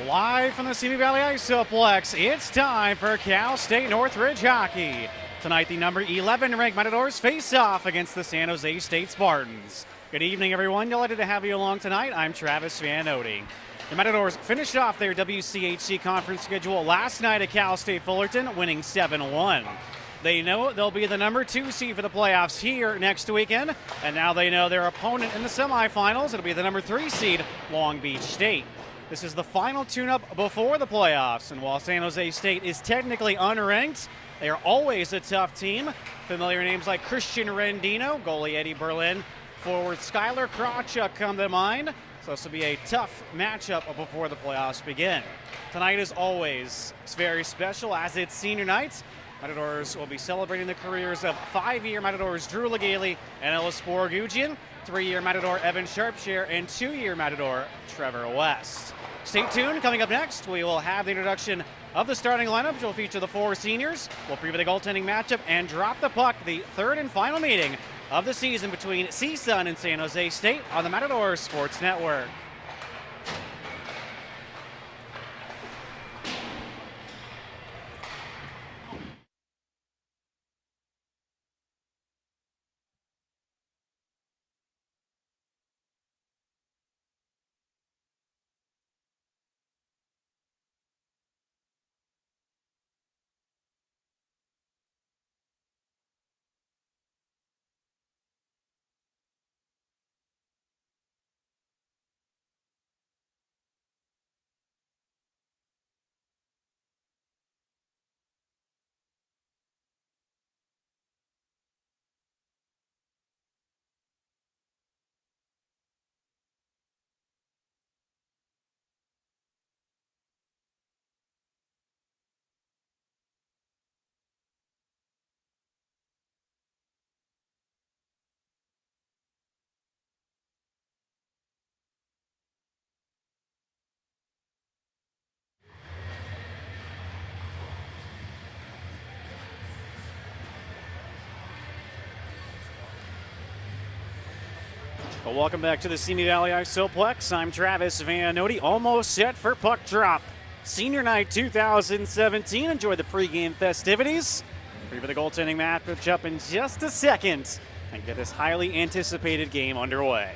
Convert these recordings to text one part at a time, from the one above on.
Live from the Simi Valley Isoplex, it's time for Cal State Northridge hockey. Tonight, the number 11 ranked Matadors face off against the San Jose State Spartans. Good evening, everyone. Delighted to have you along tonight. I'm Travis Vanotti. The Matadors finished off their WCHC conference schedule last night at Cal State Fullerton, winning 7-1. They know they'll be the number 2 seed for the playoffs here next weekend, and now they know their opponent in the semifinals. It'll be the number 3 seed, Long Beach State. This is the final tune-up before the playoffs, and while San Jose State is technically unranked, they are always a tough team. Familiar names like Christian Rendino, goalie Eddie Berlin, forward Skylar Krawchuk come to mind. So this will be a tough matchup before the playoffs begin. Tonight, as always, is very special as it's senior night. Matadors will be celebrating the careers of 5-year Matadors Drew Legale and Ellis Borgugian, 3-year Matador Evan Sharpshire, and 2-year Matador Trevor West. Stay tuned. Coming up next, we will have the introduction of the starting lineup, which will feature the 4 seniors. We'll preview the goaltending matchup and drop the puck, the third and final meeting of the season between CSUN and San Jose State on the Matador Sports Network. Well, welcome back to the Simi Valley Isoplex. I'm Travis Vanotti, almost set for puck drop. Senior Night 2017. Enjoy the pregame festivities. Preview the goaltending matchup in just a second and get this highly anticipated game underway.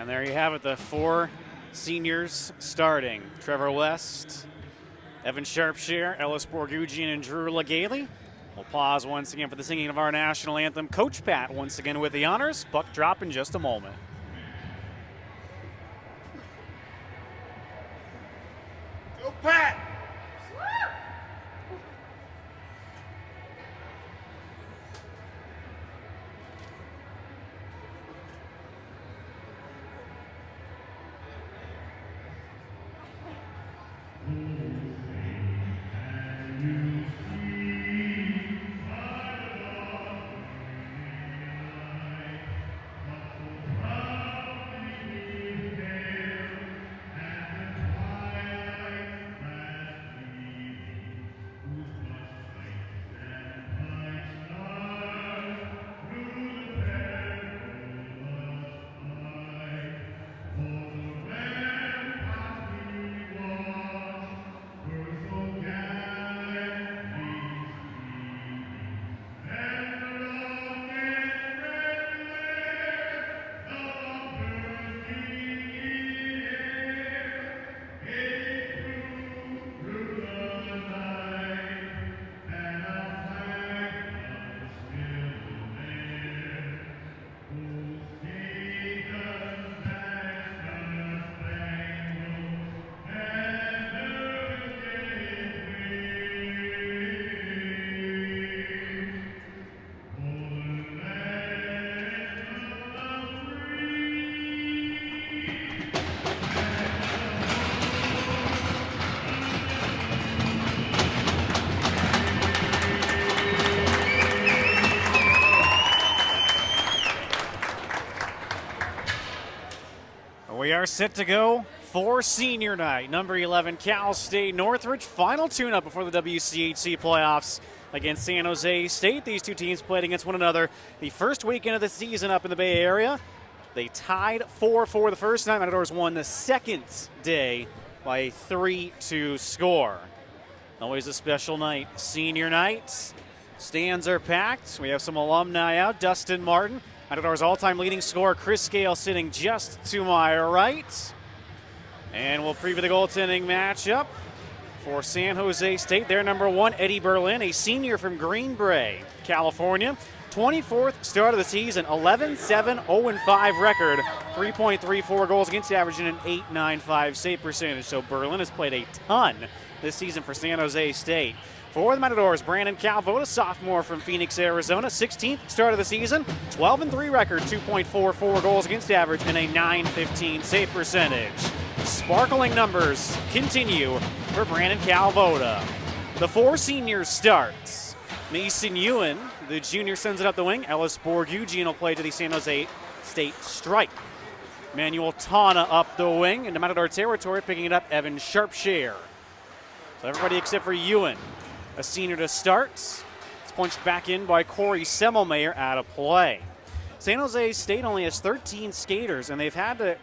And there you have it, the 4 seniors starting. Trevor West, Evan Sharpshire, Ellis Borgugian, and Drew Legale. We'll pause once again for the singing of our national anthem. Coach Pat once again with the honors. Puck drop in just a moment. Go Pat! We are set to go for senior night. Number 11, Cal State Northridge. Final tune-up before the WCHC playoffs against San Jose State. These two teams played against one another the first weekend of the season up in the Bay Area. They tied 4-4 the first night. Matadors won the second day by a 3-2 score. Always a special night. Senior night. Stands are packed. We have some alumni out. Dustin Martin, Matadors' all-time leading scorer, Chris Gale sitting just to my right. And we'll preview the goaltending matchup for San Jose State. Their number 1, Eddie Berlin, a senior from Green Bay, California. 24th start of the season, 11-7-0-5 record, 3.34 goals against average and an .895 save percentage. So Berlin has played a ton this season for San Jose State. For the Matadors, Brandon Calvoda, sophomore from Phoenix, Arizona. 16th start of the season, 12-3 record, 2.44 goals against average, and a .915 save percentage. Sparkling numbers continue for Brandon Calvoda. The 4 seniors start. Mason Ewan, the junior, sends it up the wing. Ellis Borgugian will play to the San Jose State stripe. Manuel Tana up the wing. Into Matador territory, picking it up, Evan Sharpshire. So everybody except for Ewan, a senior to start. It's punched back in by Corey Semmelmayer out of play. San Jose State only has 13 skaters, and they've had to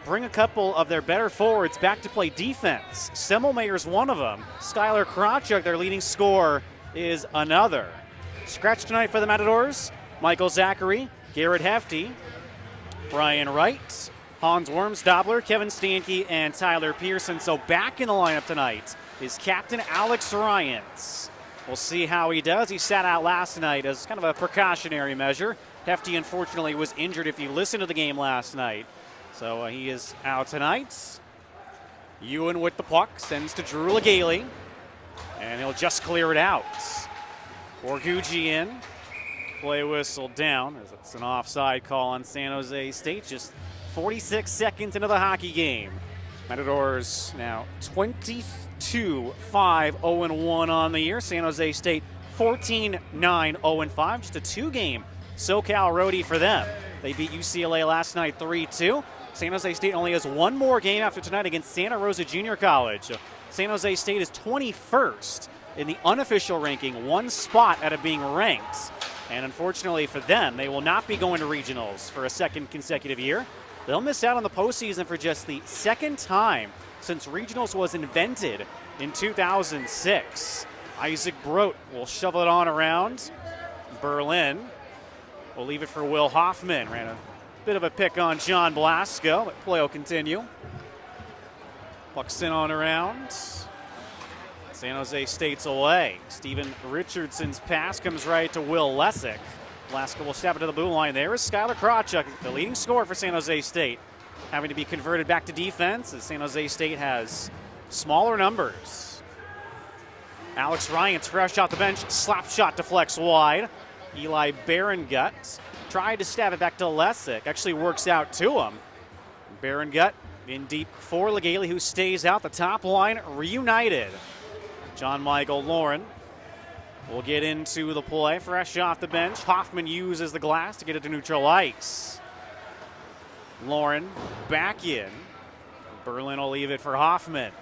bring a couple of their better forwards back to play defense. Semmelmayer's one of them. Skylar Krawchuk, their leading scorer, is another. Scratch tonight for the Matadors: Michael Zachary, Garrett Hefty, Brian Wright, Hans Wormsdobler, Kevin Stanke, and Tyler Pearson. So back in the lineup tonight is captain Alex Ryans. We'll see how he does. He sat out last night as kind of a precautionary measure. Hefty, unfortunately, was injured if you listened to the game last night. So he is out tonight. Ewan with the puck, sends to Drew Legale, and he'll just clear it out. Borgugian, play whistle down as it's an offside call on San Jose State. Just 46 seconds into the hockey game. Matadors now 22-5-0-1 on the year. San Jose State 14-9-0-5. Just a 2-game SoCal roadie for them. They beat UCLA last night 3-2. San Jose State only has one more game after tonight against Santa Rosa Junior College. San Jose State is 21st in the unofficial ranking, one spot out of being ranked. And unfortunately for them, they will not be going to regionals for a second consecutive year. They'll miss out on the postseason for just the second time since regionals was invented in 2006. Isaac Brote will shovel it on around. Berlin will leave it for Will Hoffman. Ran a Bit of a pick on John Blasco, but play will continue. Puck's in on around. San Jose State's away. Steven Richardson's pass comes right to Will Lessick. Blasco will step into the blue line. There is Skylar Krawchuk, the leading scorer for San Jose State, having to be converted back to defense as San Jose State has smaller numbers. Alex Ryan's fresh off the bench. Slap shot deflects wide. Eli Berengut tried to stab it back to Lessick. Actually works out to him. Berengut in deep for Legale, who stays out. The top line reunited. John Michael Lauren will get into the play. Fresh off the bench. Hoffman uses the glass to get it to neutral ice. Lauren back in. Berlin will leave it for Hoffman.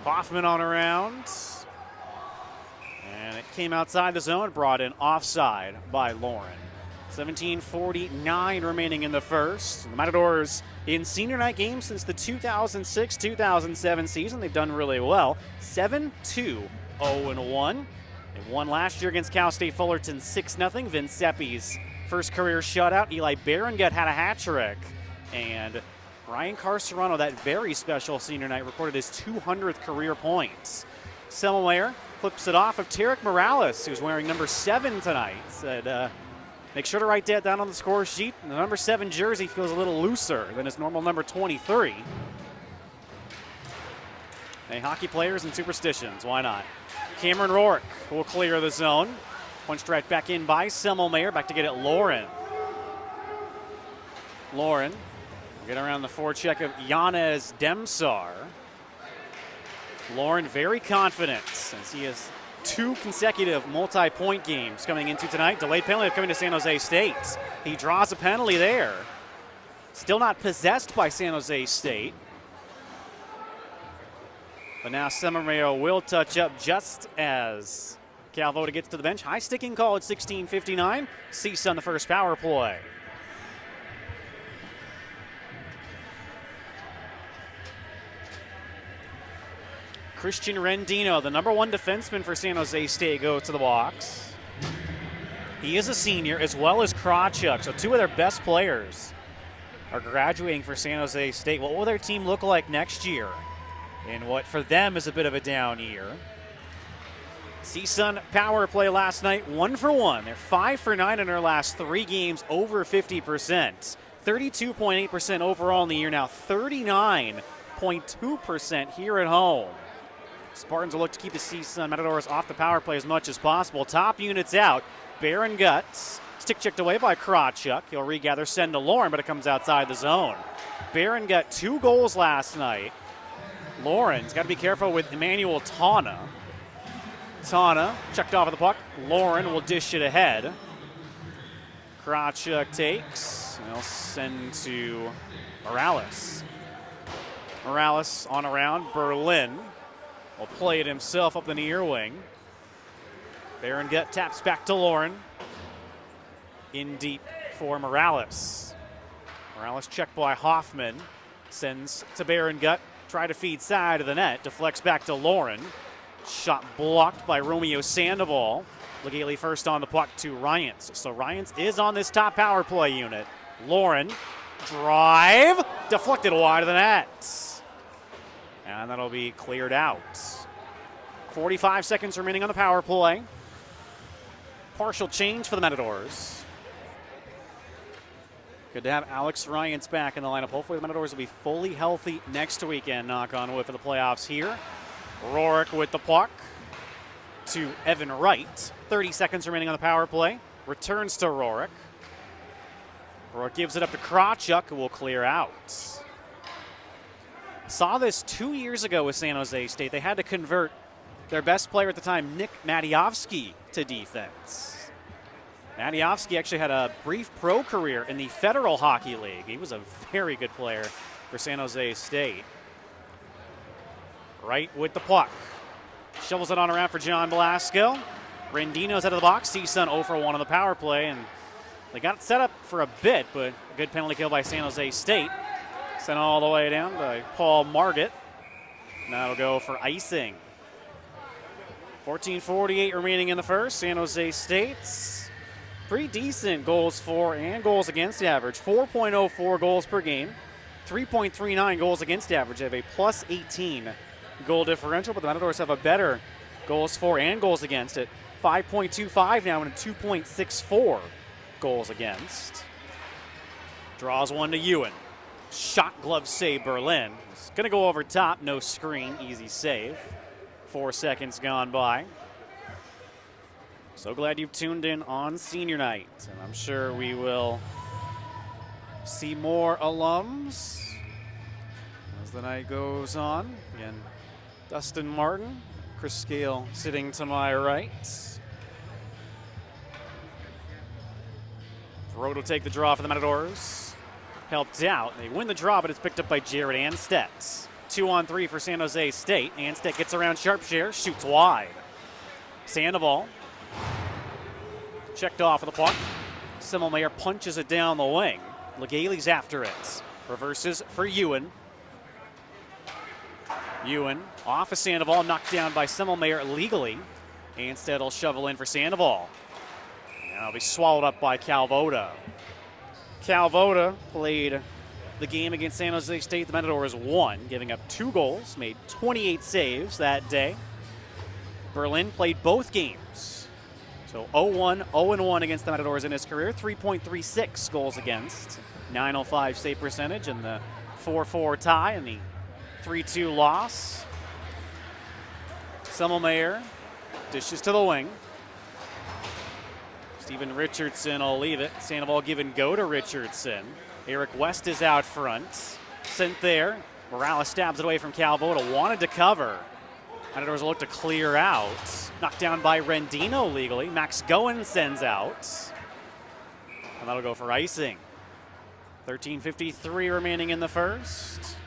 Hoffman on around. And it came outside the zone, brought in offside by Lauren. 17:49 remaining in the first. The Matadors in senior night games since the 2006-2007 season. They've done really well. 7-2-0-1. They won last year against Cal State Fullerton 6-0. Vince Seppi's first career shutout. Eli Berengut had a hat trick. And Ryan Carcerano, that very special senior night, recorded his 200th career points. Semmelmayer flips it off of Tarek Morales, who's wearing number 7 tonight. Said, make sure to write that down on the score sheet. The number 7 jersey feels a little looser than his normal number 23. Hey, hockey players and superstitions, why not? Cameron Rourke will clear the zone. Punched right back in by Semmelmayer. Back to get it Lauren. Lauren will get around the forecheck of Yanez Demsar. Lauren very confident since he has 2 consecutive multi-point games coming into tonight. Delayed penalty coming to San Jose State. He draws a penalty there. Still not possessed by San Jose State. But now Semmelmayer will touch up just as Calvoda gets to the bench. High sticking call at 16:59. CSUN the first power play. Christian Rendino, the number 1 defenseman for San Jose State, goes to the box. He is a senior, as well as Krawchuk, so 2 of their best players are graduating for San Jose State. What will their team look like next year in what for them is a bit of a down year? CSUN power play last night, 1 for 1. They're 5 for 9 in their last 3 games, over 50%. 32.8% overall in the year now, 39.2% here at home. Spartans will look to keep the CSUN Matadors off the power play as much as possible. Top units out. Berengut stick checked away by Krawchuk. He'll regather, send to Lauren, but it comes outside the zone. Berengut 2 goals last night. Lauren's got to be careful with Emmanuel Tana. Tana checked off of the puck. Lauren will dish it ahead. Krawchuk takes, and he'll send to Morales. Morales on around. Berlin will play it himself up the near wing. Berengut taps back to Lauren. In deep for Morales. Morales checked by Hoffman. Sends to Berengut. Try to feed side of the net. Deflects back to Lauren. Shot blocked by Romeo Sandoval. Legale first on the puck to Ryans. So Ryans is on this top power play unit. Lauren. Drive. Deflected wide of the net. And that'll be cleared out. 45 seconds remaining on the power play. Partial change for the Matadors. Good to have Alex Ryans back in the lineup. Hopefully the Matadors will be fully healthy next weekend, knock on wood, for the playoffs here. Rourke with the puck to Evan Wright. 30 seconds remaining on the power play. Returns to Rourke. Rourke gives it up to Krawchuk, who will clear out. Saw this 2 years ago with San Jose State. They had to convert their best player at the time, Nick Matiovsky, to defense. Matiovsky actually had a brief pro career in the Federal Hockey League. He was a very good player for San Jose State. Right with the puck. Shovels it on around for John Blasco. Rendino's out of the box. CSUN 0 for 1 on the power play, and they got it set up for a bit, but a good penalty kill by San Jose State. Sent all the way down by Paul Margit. Now it'll go for icing. 14:48 remaining in the first. San Jose State pretty decent goals for and goals against average. 4.04 goals per game, 3.39 goals against average. They have a plus 18 goal differential, but the Matadors have a better goals for and goals against at 5.25 now and a 2.64 goals against. Draws one to Ewan. Shot glove save Berlin. It's going to go over top, no screen, easy save. 4 seconds gone by. So glad you've tuned in on senior night, and I'm sure we will see more alums as the night goes on. Again, Dustin Martin, Chris Scale sitting to my right. Throw to take the draw for the Matadors. Helped out. They win the draw, but it's picked up by Jared Anstedt. 2-on-3 for San Jose State. Anstedt gets around Sharpshare, shoots wide. Sandoval checked off of the puck. Semmelmayer punches it down the wing. Legale's after it. Reverses for Ewan. Ewan off of Sandoval, knocked down by Semmelmayer legally. Anstedt will shovel in for Sandoval. Now it'll be swallowed up by Calvoda. Calvoda played the game against San Jose State. The Matadors won, giving up 2 goals, made 28 saves that day. Berlin played both games. So 0-1, 0-1 against the Matadors in his career. 3.36 goals against, 905 save percentage, and the 4-4 tie and the 3-2 loss. Semmelmayer dishes to the wing. Steven Richardson will leave it. Sandoval give and go to Richardson. Eric West is out front. Sent there. Morales stabs it away from Calvoda. Wanted to cover. Matadors will look to clear out. Knocked down by Rendino legally. Max Goen sends out. And that'll go for icing. 13:53 remaining in the first.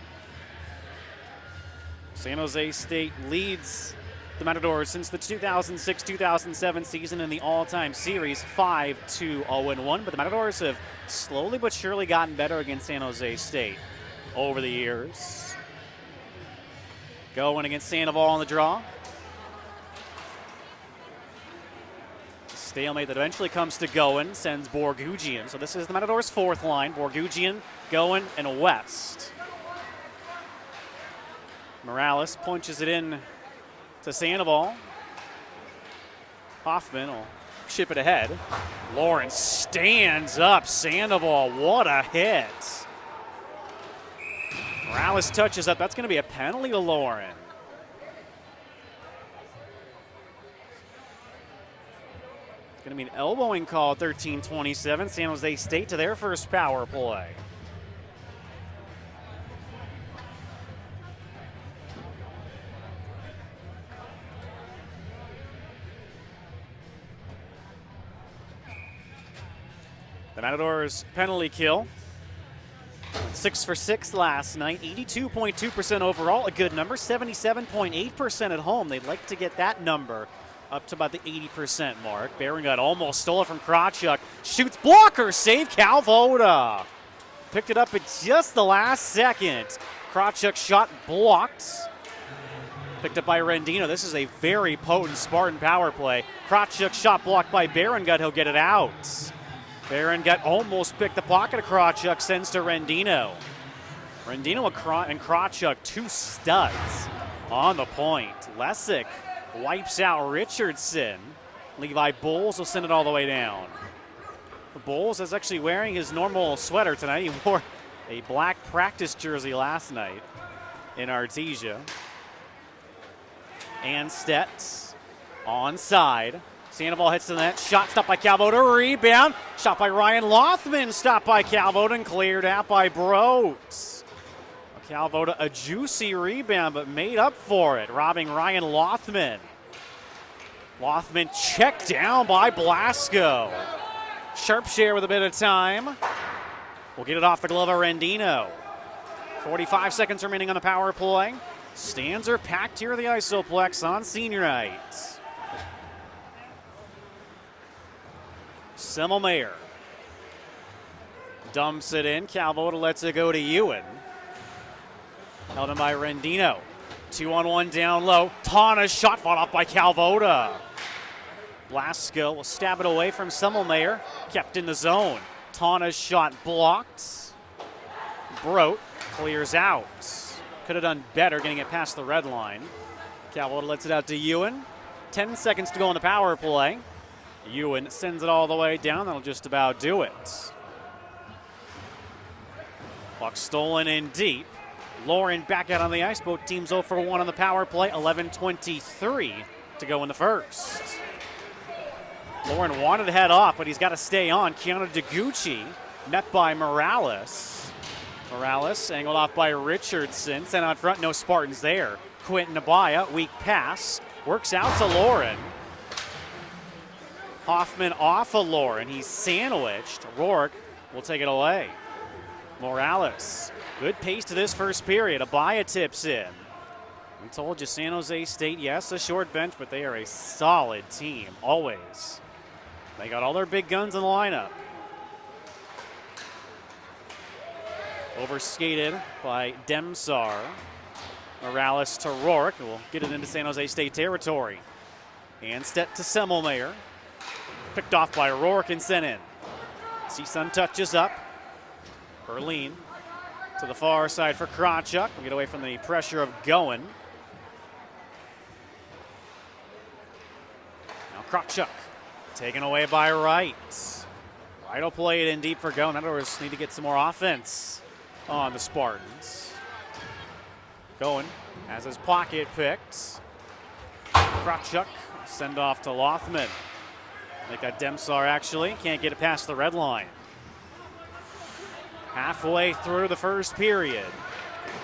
San Jose State leads the Matadors since the 2006-2007 season in the all-time series, 5-2-0-1. But the Matadors have slowly but surely gotten better against San Jose State over the years. Going against Sandoval on the draw. Stalemate that eventually comes to Goen, sends Borgugian. So this is the Matadors' fourth line. Borgugian, Goen, and West. Morales punches it in to Sandoval. Hoffman will ship it ahead. Lawrence stands up. Sandoval, what a hit. Morales touches up. That's going to be a penalty to Lauren. It's going to be an elbowing call at 13:27. San Jose State to their first power play. The Matadors penalty kill. 6 for 6 last night, 82.2% overall, a good number, 77.8% at home. They'd like to get that number up to about the 80% mark. Berengut almost stole it from Krawchuk. Shoots, blocker, save, Calvoda. Picked it up at just the last second. Krawchuk shot blocked. Picked up by Rendino. This is a very potent Spartan power play. Krawchuk shot blocked by Berengut. He'll get it out. Berengut almost picked the pocket of Krawchuk, sends to Rendino. Rendino and Krawchuk, 2 studs on the point. Lesick wipes out Richardson. Levi Bowles will send it all the way down. Bowles is actually wearing his normal sweater tonight. He wore a black practice jersey last night in Artesia. Anstedt onside. Sandoval hits the net. Shot stopped by Calvoda. Rebound. Shot by Ryan Lothman. Stopped by Calvoda and cleared out by Brote. Calvoda, a juicy rebound, but made up for it, robbing Ryan Lothman. Lothman checked down by Blasco. Sharpshare with a bit of time. We'll get it off the glove of Rendino. 45 seconds remaining on the power play. Stands are packed here at the Isoplex on senior night. Semmelmayer dumps it in. Calvoda lets it go to Ewan. Held in by Rendino. 2-on-1 down low. Tana's shot fought off by Calvoda. Blasco will stab it away from Semmelmayer. Kept in the zone. Tana's shot blocked. Brote clears out. Could have done better getting it past the red line. Cal lets it out to Ewan. 10 seconds to go on the power play. Ewan sends it all the way down. That'll just about do it. Puck stolen in deep. Lauren back out on the ice. Both teams 0 for 1 on the power play. 11:23 to go in the first. Lauren wanted to head off, but he's got to stay on. Keanu DeGucci met by Morales. Morales angled off by Richardson. Sent out front, no Spartans there. Quentin Abaya, weak pass. Works out to Lauren. Hoffman off of Lauren. He's sandwiched. Rourke will take it away. Morales, good pace to this first period. Abaya tips in. We told you San Jose State, yes, a short bench, but they are a solid team, always. They got all their big guns in the lineup. Overskated by Demsar. Morales to Rourke. We'll get it into San Jose State territory. Anstedt to Semmelmayer. Picked off by Rourke and sent in. CSUN touches up. Berlin to the far side for Krawchuk. We'll get away from the pressure of Goen. Now Krawchuk taken away by Wright. Wright will play it in deep for Goen. In other words, need to get some more offense on the Spartans. Goen has his pocket picked. Krawchuk send off to Lothman. They got Demsar actually. Can't get it past the red line. Halfway through the first period.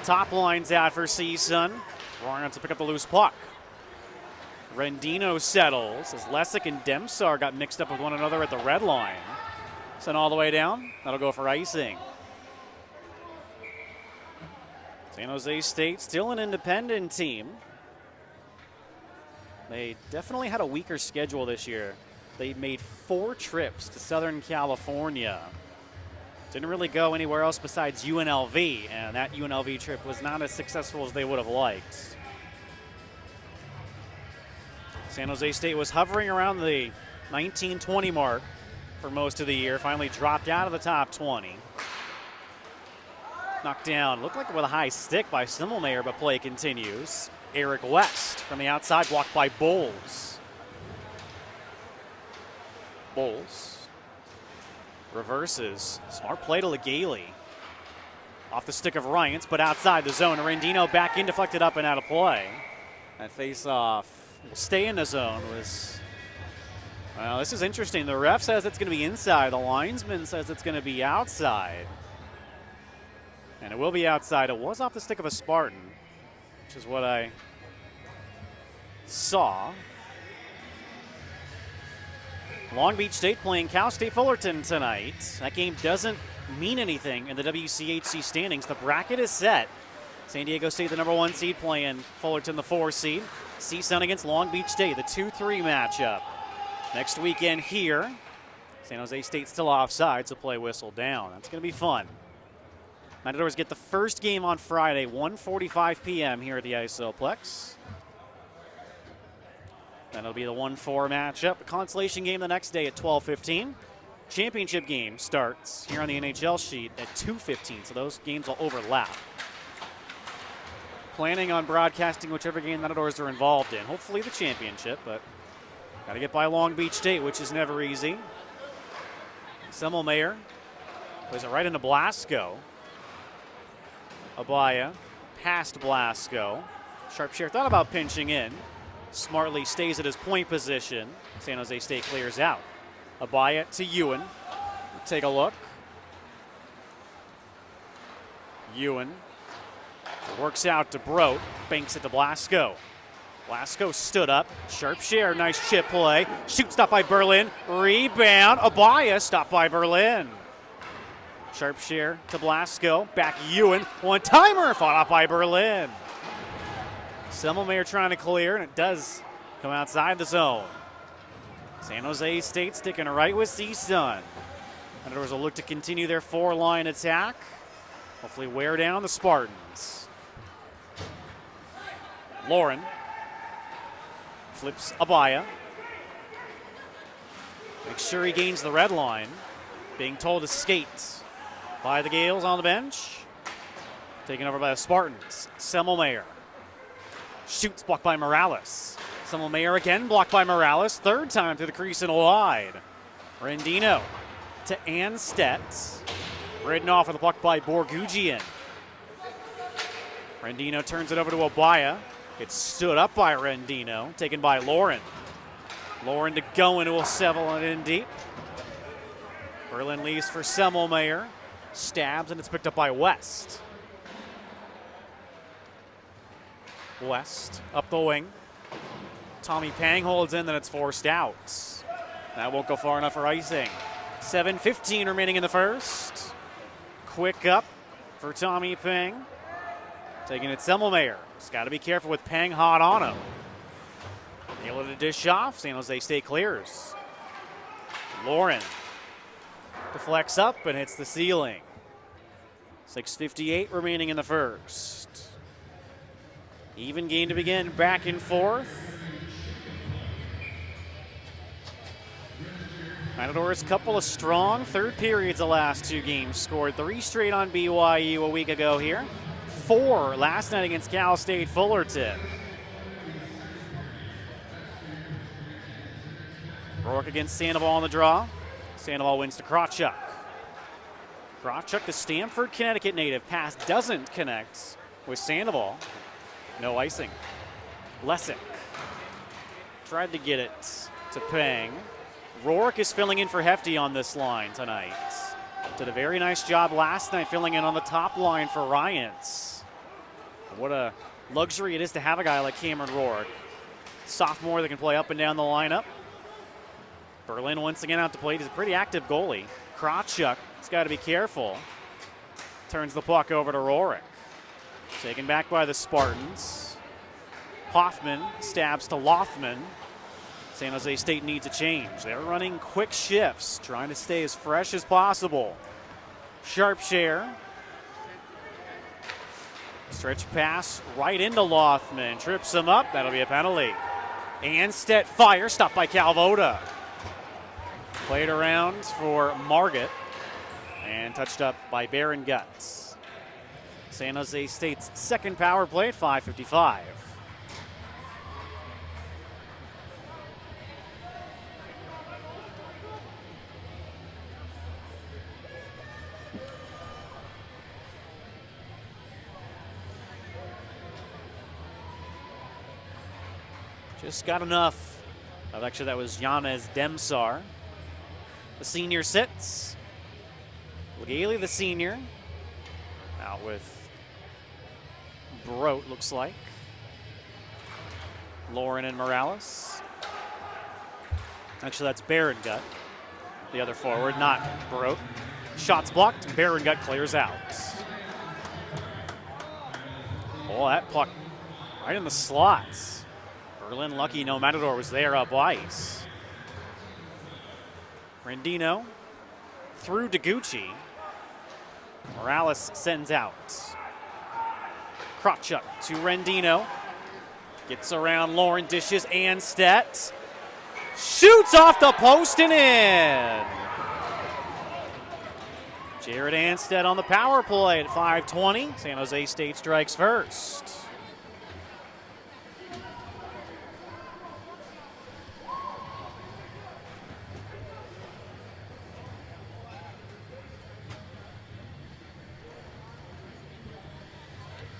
Top line's out for CSUN. Warren to pick up the loose puck. Rendino settles as Lessick and Demsar got mixed up with one another at the red line. Sent all the way down. That'll go for icing. San Jose State still an independent team. They definitely had a weaker schedule this year. They made 4 trips to Southern California. Didn't really go anywhere else besides UNLV, and that UNLV trip was not as successful as they would have liked. San Jose State was hovering around the 19-20 mark for most of the year, finally dropped out of the top 20. Knocked down, looked like with a high stick by Semmelmayer, but play continues. Eric West from the outside, blocked by Bowles. Bowles reverses. Smart play to Legale. Off the stick of Ryans, but outside the zone. Rendino back in, deflected up and out of play. That face-off will stay in the zone. Well, this is interesting. The ref says it's going to be inside. The linesman says it's going to be outside. And it will be outside. It was off the stick of a Spartan, which is what I saw. Long Beach State playing Cal State Fullerton tonight. That game doesn't mean anything in the WCHC standings. The bracket is set. San Diego State, the number 1 seed, playing Fullerton, the 4 seed. CSUN against Long Beach State, the 2-3 matchup. Next weekend here, San Jose State still offside, so play whistle down. That's going to be fun. Matadors get the first game on Friday, 1:45 p.m. here at the Isoplex. Then it'll be the 1-4 matchup. The consolation game the next day at 12:15. Championship game starts here on the NHL sheet at 2:15, so those games will overlap. Planning on broadcasting whichever game Matadors are involved in. Hopefully the championship, but got to get by Long Beach State, which is never easy. Semmelmayer plays it right into Blasco. Abaya past Blasco. Sharpshare thought about pinching in. Smartly stays at his point position. San Jose State clears out. Abaya to Ewan. Take a look. Ewan works out to Brote. Banks it to Blasco. Blasco stood up. Sharpshare, nice chip play. Shoot stopped by Berlin. Rebound. Abaya stopped by Berlin. Sharpshare to Blasco. Back Ewan. One-timer fought off by Berlin. Semmelmayer trying to clear, and it does come outside the zone. San Jose State sticking right with CSUN. And there was a look to continue their 4-line attack. Hopefully wear down the Spartans. Lauren flips Abaya. Make sure he gains the red line. Being told to skate by the Gales on the bench. Taken over by the Spartans. Semmelmayer shoots, blocked by Morales. Semmelmayer again blocked by Morales. Third time through the crease and wide. Rendino to Anstedt. Ridden off with a block by Borgugian. Rendino turns it over to Obaya. Gets stood up by Rendino. Taken by Lauren. Lauren to go into a Seville and in deep. Berlin leaves for Semmelmayer. Stabs and it's picked up by West. West up the wing. Tommy Pang holds in, then it's forced out. That won't go far enough for icing. 7:15 remaining in the first. Quick up for Tommy Pang. Taking it Semmelmayer. Just got to be careful with Pang hot on him. Able to dish off. San Jose State clears. Lauren deflects up and hits the ceiling. 6:58 remaining in the first. Even game to begin, back and forth. Matadors, couple of strong third periods the last two games. Scored 3 straight on BYU a week ago here. 4 last night against Cal State Fullerton. Rourke against Sandoval on the draw. Sandoval wins to Krawchuk. Krawchuk, the Stamford, Connecticut native. Pass doesn't connect with Sandoval. No icing. Lessig tried to get it to Pang. Rourke is filling in for Hefty on this line tonight. Did a very nice job last night filling in on the top line for Ryans. What a luxury it is to have a guy like Cameron Rourke. Sophomore that can play up and down the lineup. Berlin once again out to play. He's a pretty active goalie. Krawchuk has got to be careful. Turns the puck over to Rourke. Taken back by the Spartans. Hoffman stabs to Lothman. San Jose State needs a change. They're running quick shifts, trying to stay as fresh as possible. Sharp share. Stretch pass right into Lothman. Trips him up. That'll be a penalty. Anstedt fire, stopped by Calvoda. Played around for Margit and touched up by Baron Guts. San Jose State's second power play at 5:55. Just got enough. Actually, that was Yanez Demsar. The senior sits. Legale, the senior. Out with Brote, looks like. Lauren and Morales. Actually, that's Baron-Gut, the other forward, not Brote. Shots blocked. Baron-Gut clears out. Oh, that puck right in the slots. Berlin lucky no Matador was there up ice. Rendino through Deguchi. Morales sends out. Krawchuk to Rendino. Gets around Lauren, dishes Anstedt. Shoots off the post and in. Jared Anstedt on the power play at 5:20. San Jose State strikes first.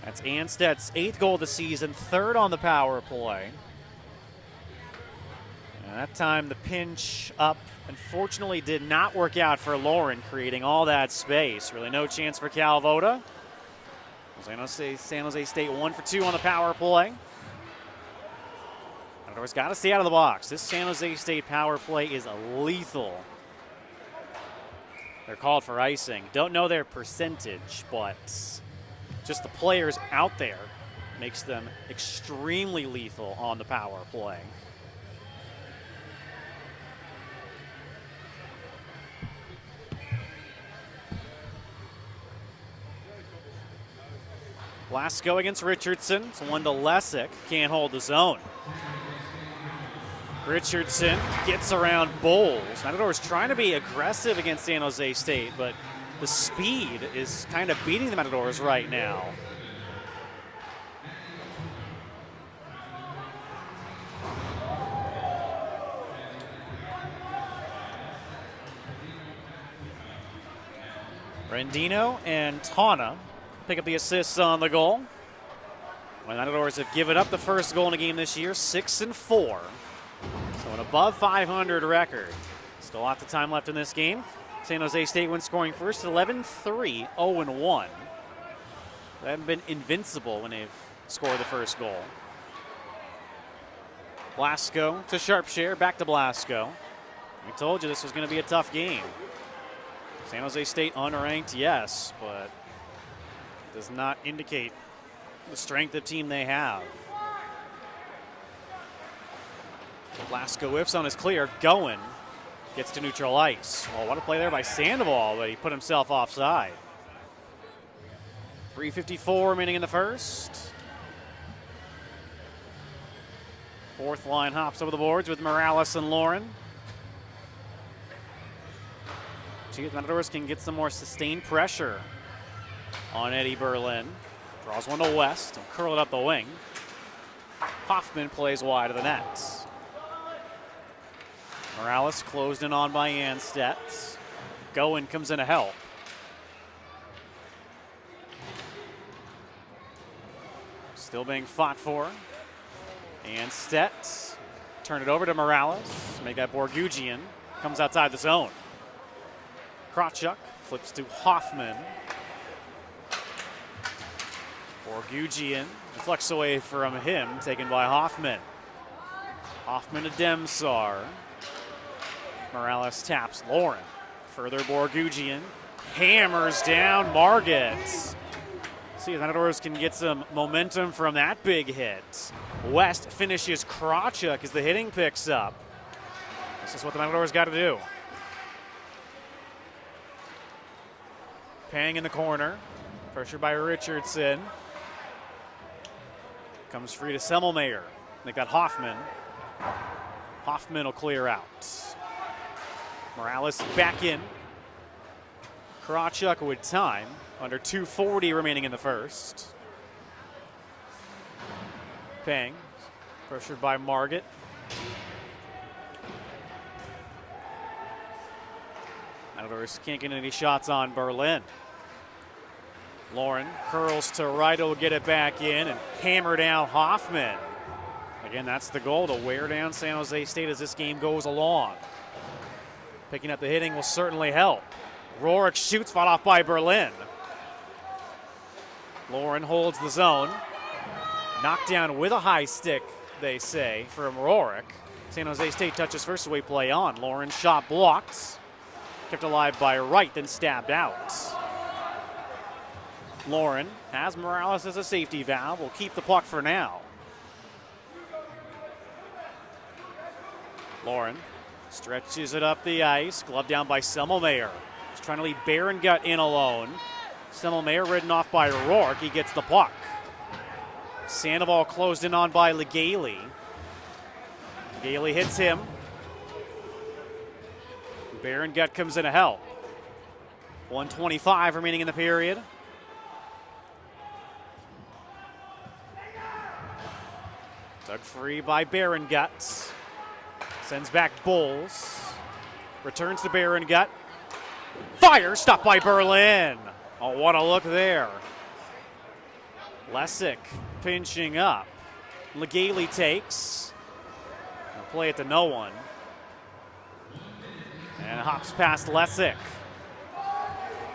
That's Anstedt's 8th goal of the season, 3rd on the power play. And that time the pinch up unfortunately did not work out for Lauren, creating all that space. Really no chance for Calvoda. San Jose State 1 for 2 on the power play. Matador's got to stay out of the box. This San Jose State power play is lethal. They're called for icing. Don't know their percentage, but just the players out there makes them extremely lethal on the power play. Blasco against Richardson. It's 1 to Lessig. Can't hold his own. Richardson gets around Bowles. Matadors trying to be aggressive against San Jose State, but the speed is kind of beating the Matadors right now. Rendino and Tana pick up the assists on the goal. The Matadors have given up the first goal in a game this year, 6-4. So an above 500 record. Still lots of time left in this game. San Jose State wins scoring first, 11-3, 0-1. They haven't been invincible when they've scored the first goal. Blasco to Sharpshare, back to Blasco. We told you this was going to be a tough game. San Jose State unranked, yes, but does not indicate the strength of team they have. Blasco whiffs on his clear. Goen gets to neutral ice. Oh, what a play there by Sandoval, but he put himself offside. 3:54 remaining in the first. Fourth line hops over the boards with Morales and Lauren. See if the Matadors can get some more sustained pressure on Eddie Berlin. Draws one to West and curl it up the wing. Hoffman plays wide of the net. Morales closed in on by Anstedt. Goen comes in to help. Still being fought for. Anstedt turn it over to Morales. Make that Borgugian. Comes outside the zone. Krawchuk flips to Hoffman. Borgugian deflects away from him, taken by Hoffman. Hoffman to Demsar. Morales taps Lauren. Further Borgugian. Hammers down Margit. See if the Matadors can get some momentum from that big hit. West finishes Krawchuk as the hitting picks up. This is what the Matadors got to do. Pang in the corner. Pressure by Richardson. Comes free to Semmelmayer. They got Hoffman. Hoffman will clear out. Morales back in. Krawchuk with time. Under 2:40 remaining in the first. Pang. Pressured by Margit. Matadors can't get any shots on Berlin. Lauren curls to right, will get it back in and hammer down Hoffman. Again, that's the goal, to wear down San Jose State as this game goes along. Picking up the hitting will certainly help. Rourke shoots, fought off by Berlin. Lauren holds the zone. Knocked down with a high stick, they say, from Rourke. San Jose State touches first, away play on. Lauren's shot blocked. Kept alive by Wright, then stabbed out. Lauren has Morales as a safety valve. Will keep the puck for now. Lauren stretches it up the ice. Glove down by Semmelmayer. He's trying to leave Berengut in alone. Semmelmayer ridden off by Rourke. He gets the puck. Sandoval closed in on by Legale. Legale hits him. Berengut comes in to help. 1:25 remaining in the period. Dug free by Berengut. Sends back Bowles. Returns to Berengut. Fire, stopped by Berlin. Oh, what a look there. Lesick pinching up. Legale takes. They'll play it to no one. And hops past Lesick.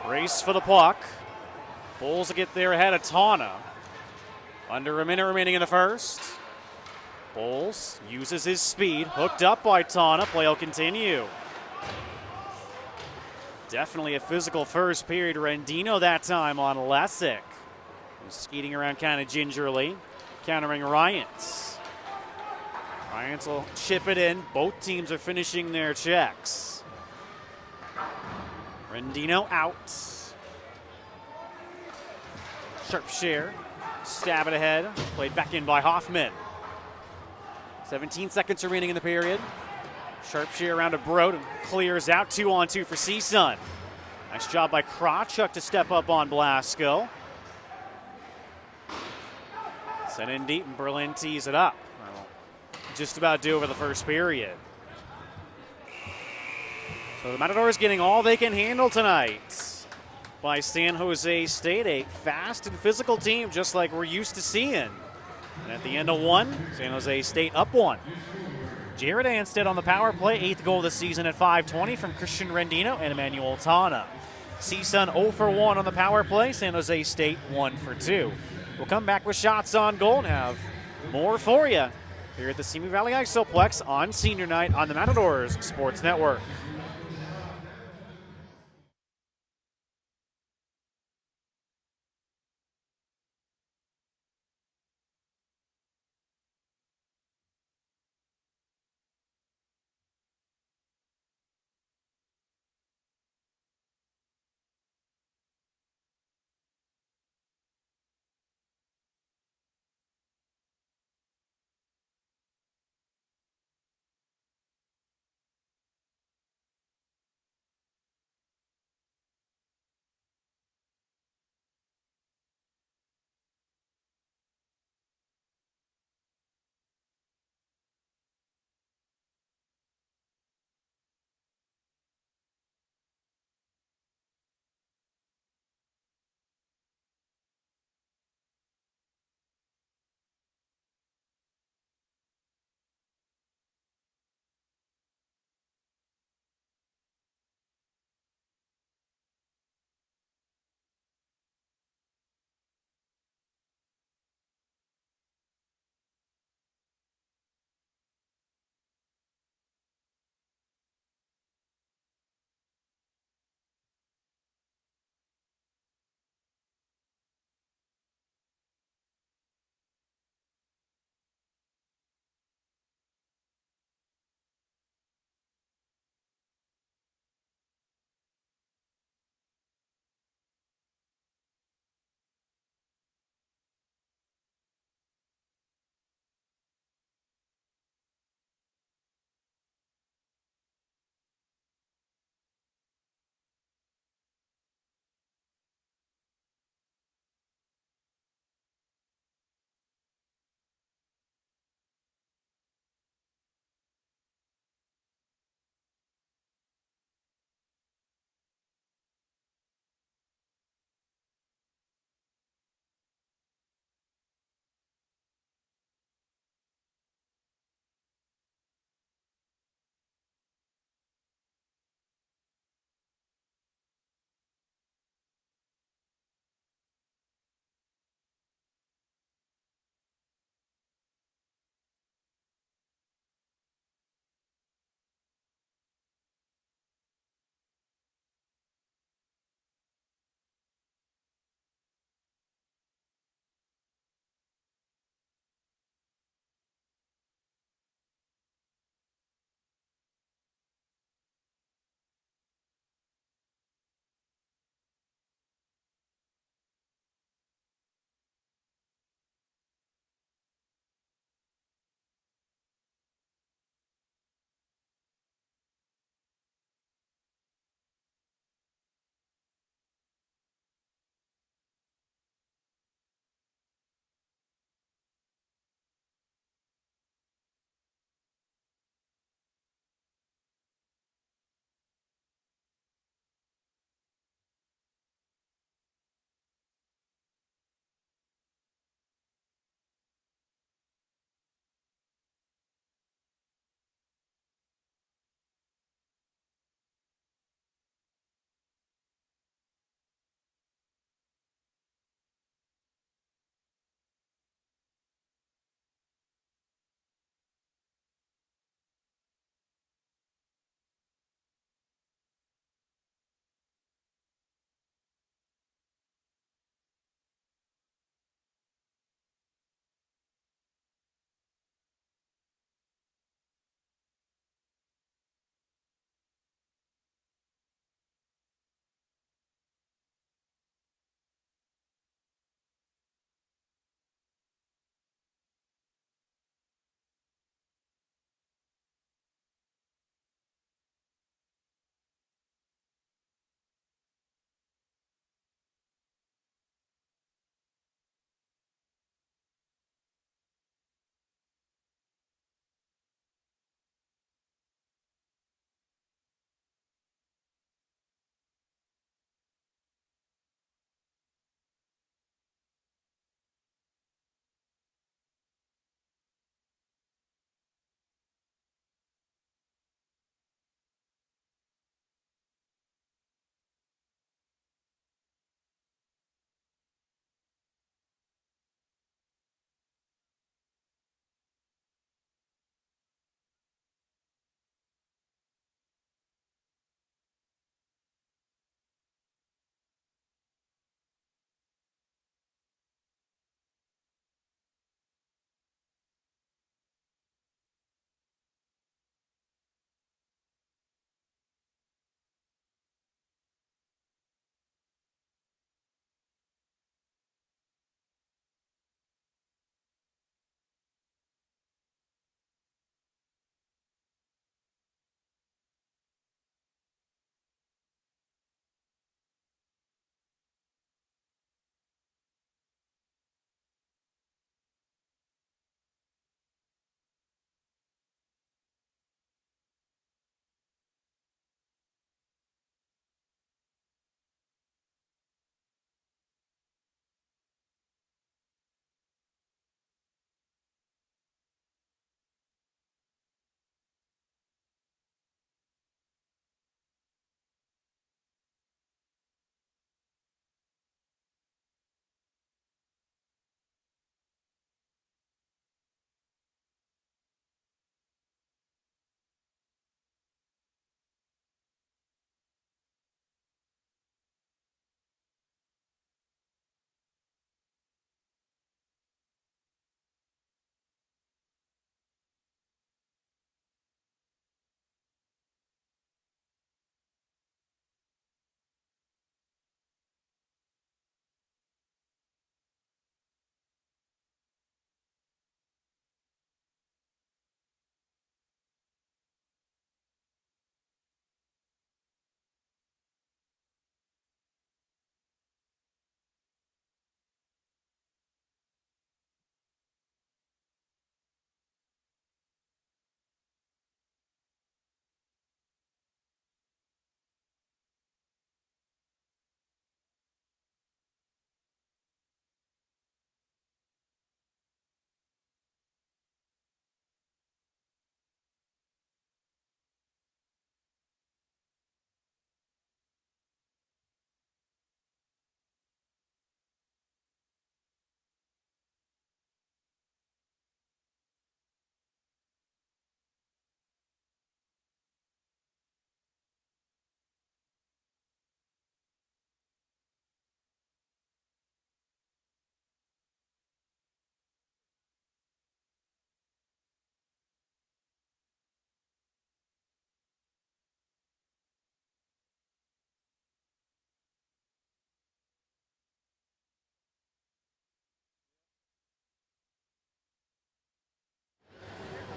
Race for the puck. Bulls will get there ahead of Tana. Under a minute remaining in the first. Bulls uses his speed. Hooked up by Tana. Play will continue. Definitely a physical first period. Rendino that time on Lesick. Skating around kind of gingerly. Countering Ryans. Ryans will chip it in. Both teams are finishing their checks. Rendino out. Sharpshare. Stab it ahead. Played back in by Hoffman. 17 seconds remaining in the period. Sharpshooter around to Broden, clears out, 2-on-2 for CSUN. Nice job by Krawchuk to step up on Blasco. Sent in deep, and Berlin tees it up. That'll just about do over the first period. So the Matadors getting all they can handle tonight by San Jose State, a fast and physical team just like we're used to seeing. And at the end of one, San Jose State up one. Jared Anstead on the power play, 8th goal this season at 5:20 from Christian Rendino and Emmanuel Tana. CSUN 0 for 1 on the power play, San Jose State 1 for 2. We'll come back with shots on goal and have more for you here at the Simi Valley Isoplex on Senior Night on the Matadors Sports Network.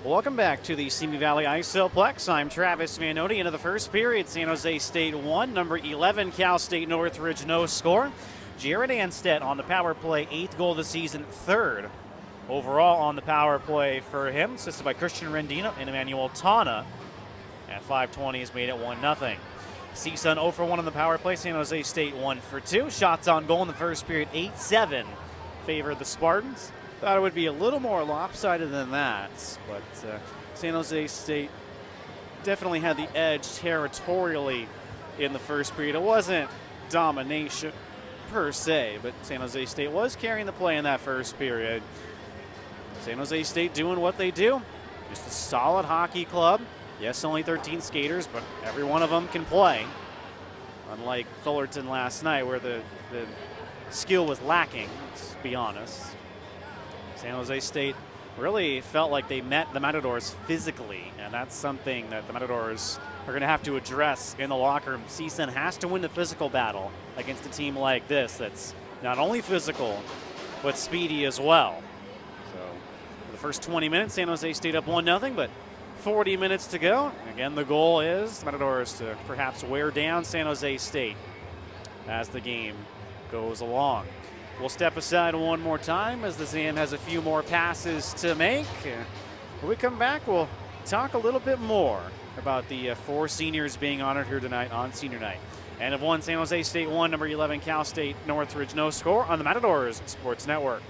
Welcome back to the Simi Valley Isoplex. I'm Travis Vanotti. Into the first period, San Jose State 1, number 11, Cal State Northridge, no score. Jared Anstedt on the power play, 8th goal of the season, 3rd overall on the power play for him, assisted by Christian Rendino and Emmanuel Tana. At 5:20 has made it 1-0. CSUN 0 for 1 on the power play. San Jose State 1 for 2. Shots on goal in the first period, 8-7 favored the Spartans. Thought it would be a little more lopsided than that, but San Jose State definitely had the edge territorially in the first period. It wasn't domination per se, but San Jose State was carrying the play in that first period. San Jose State doing what they do. Just a solid hockey club. Yes, only 13 skaters, but every one of them can play. Unlike Fullerton last night, where the skill was lacking, let's be honest. San Jose State really felt like they met the Matadors physically, and that's something that the Matadors are going to have to address in the locker room. CSUN has to win the physical battle against a team like this that's not only physical, but speedy as well. So, for the first 20 minutes, San Jose State up 1-0, but 40 minutes to go. Again, the goal is the Matadors to perhaps wear down San Jose State as the game goes along. We'll step aside one more time as the Zam has a few more passes to make. When we come back, we'll talk a little bit more about the 4 seniors being honored here tonight on senior night. And of 1, San Jose State 1, number 11, Cal State Northridge, no score on the Matadors Sports Network.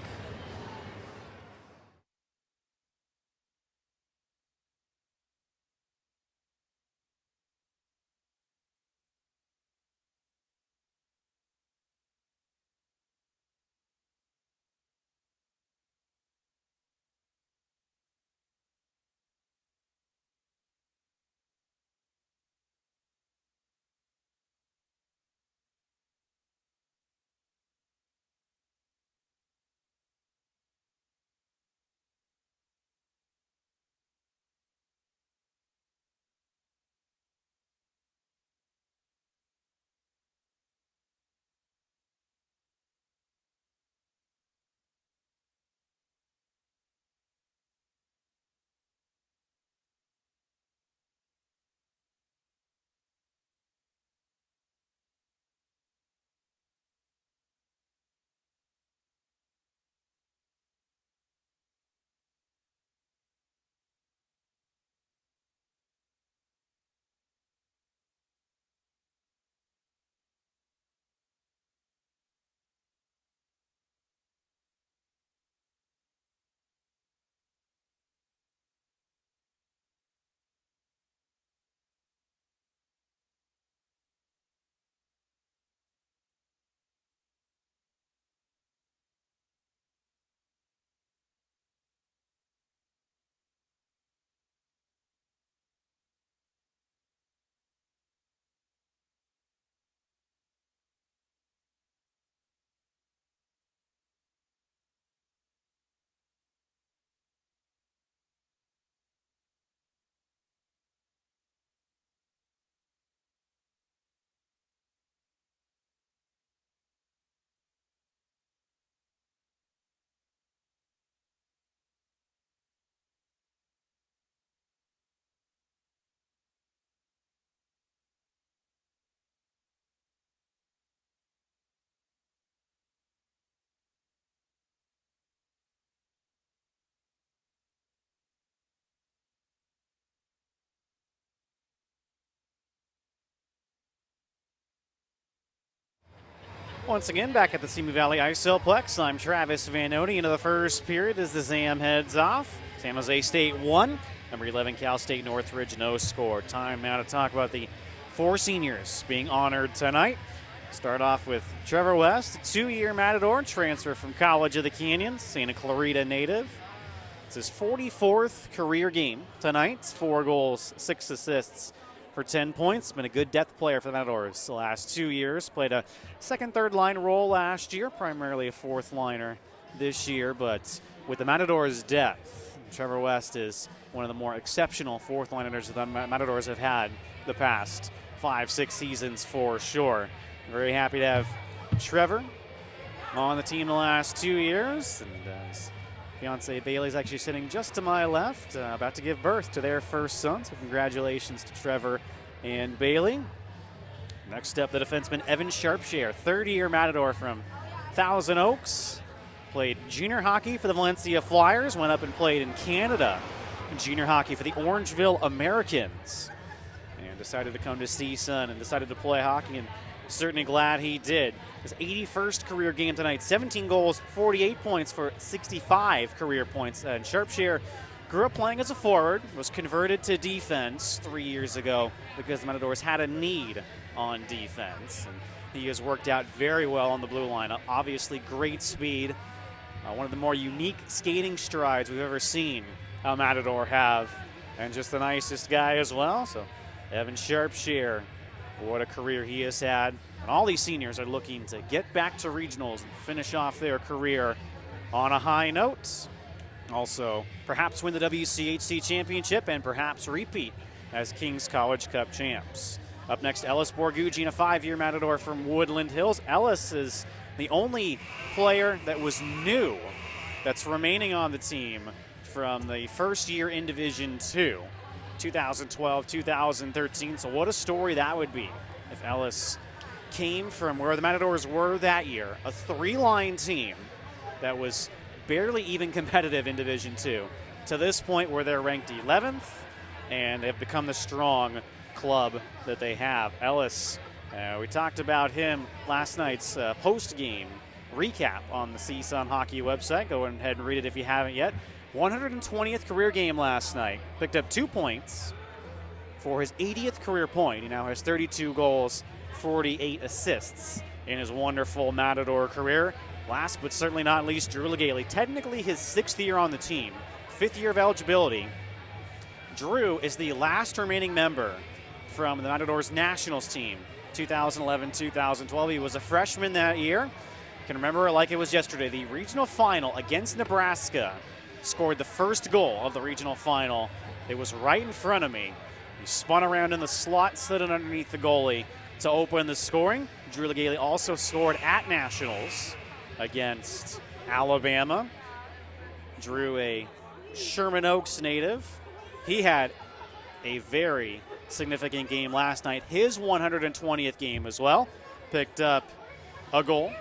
Once again, back at the Simi Valley Isoplex, I'm Travis Vanotti. Into the first period as the Zam heads off. San Jose State 1, number 11, Cal State Northridge, no score. Time now to talk about the 4 seniors being honored tonight. Start off with Trevor West, a 2-year Matador, transfer from College of the Canyons, Santa Clarita native. It's his 44th career game tonight. 4 goals, 6 assists for 10 points. Been a good depth player for the Matadors the last 2 years. Played a second, third line role last year, primarily a 4th liner this year. But with the Matadors' depth, Trevor West is one of the more exceptional 4th liners that the Matadors have had the past 5-6 seasons for sure. Very happy to have Trevor on the team the last 2 years, and has Fiance Bailey's actually sitting just to my left, about to give birth to their first son. So congratulations to Trevor and Bailey. Next up, the defenseman Evan Sharpshare, third-year Matador from Thousand Oaks. Played junior hockey for the Valencia Flyers, went up and played in Canada in junior hockey for the Orangeville Americans, and decided to come to CSUN and decided to play hockey, and certainly glad he did. His 81st career game tonight, 17 goals, 48 points for 65 career points. And Sharpshare grew up playing as a forward, was converted to defense 3 years ago because the Matadors had a need on defense. And he has worked out very well on the blue line. Obviously, great speed. One of the more unique skating strides we've ever seen a Matador have. And just the nicest guy as well. So Evan Sharpshare, what a career he has had. And all these seniors are looking to get back to regionals and finish off their career on a high note. Also, perhaps win the WCHC championship and perhaps repeat as King's College Cup champs. Up next, Ellis Borgugin, a 5-year Matador from Woodland Hills. Ellis is the only player that was new that's remaining on the team from the first year in Division II, 2012-2013. So what a story that would be if Ellis came from where the Matadors were that year, a 3-line team that was barely even competitive in Division II, to this point where they're ranked 11th and they've become the strong club that they have. Ellis, we talked about him last night's post-game recap on the CSUN Hockey website. Go ahead and read it if you haven't yet. 120th career game last night. Picked up 2 points for his 80th career point. He now has 32 goals, 48 assists in his wonderful Matador career. Last but certainly not least, Drew Legailey, technically his 6th year on the team, 5th year of eligibility. Drew is the last remaining member from the Matadors Nationals team, 2011-2012. He was a freshman that year. You can remember it like it was yesterday. The regional final against Nebraska, scored the first goal of the regional final. It was right in front of me. He spun around in the slot, slid it underneath the goalie to open the scoring. Drew Legailey also scored at Nationals against Alabama. Drew, a Sherman Oaks native. He had a very significant game last night, his 120th game as well. Picked up a goal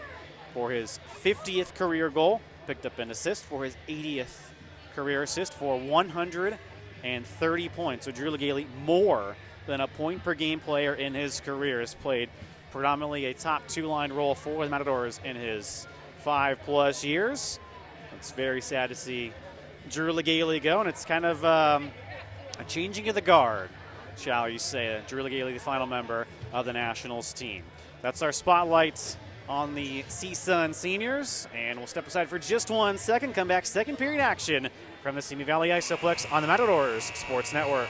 for his 50th career goal. Picked up an assist for his 80th career assist for 130 points. So Drew Legailey, more than a point-per-game player in his career, has played predominantly a top 2-line role for the Matadors in his 5+ years. It's very sad to see Drew Legailey go, and it's kind of a changing of the guard, shall you say. Drew Legailey, the final member of the Nationals team. That's our spotlight on the CSUN seniors, and we'll step aside for just 1 second. Come back, second period action from the Simi Valley Isoplex on the Matadors Sports Network.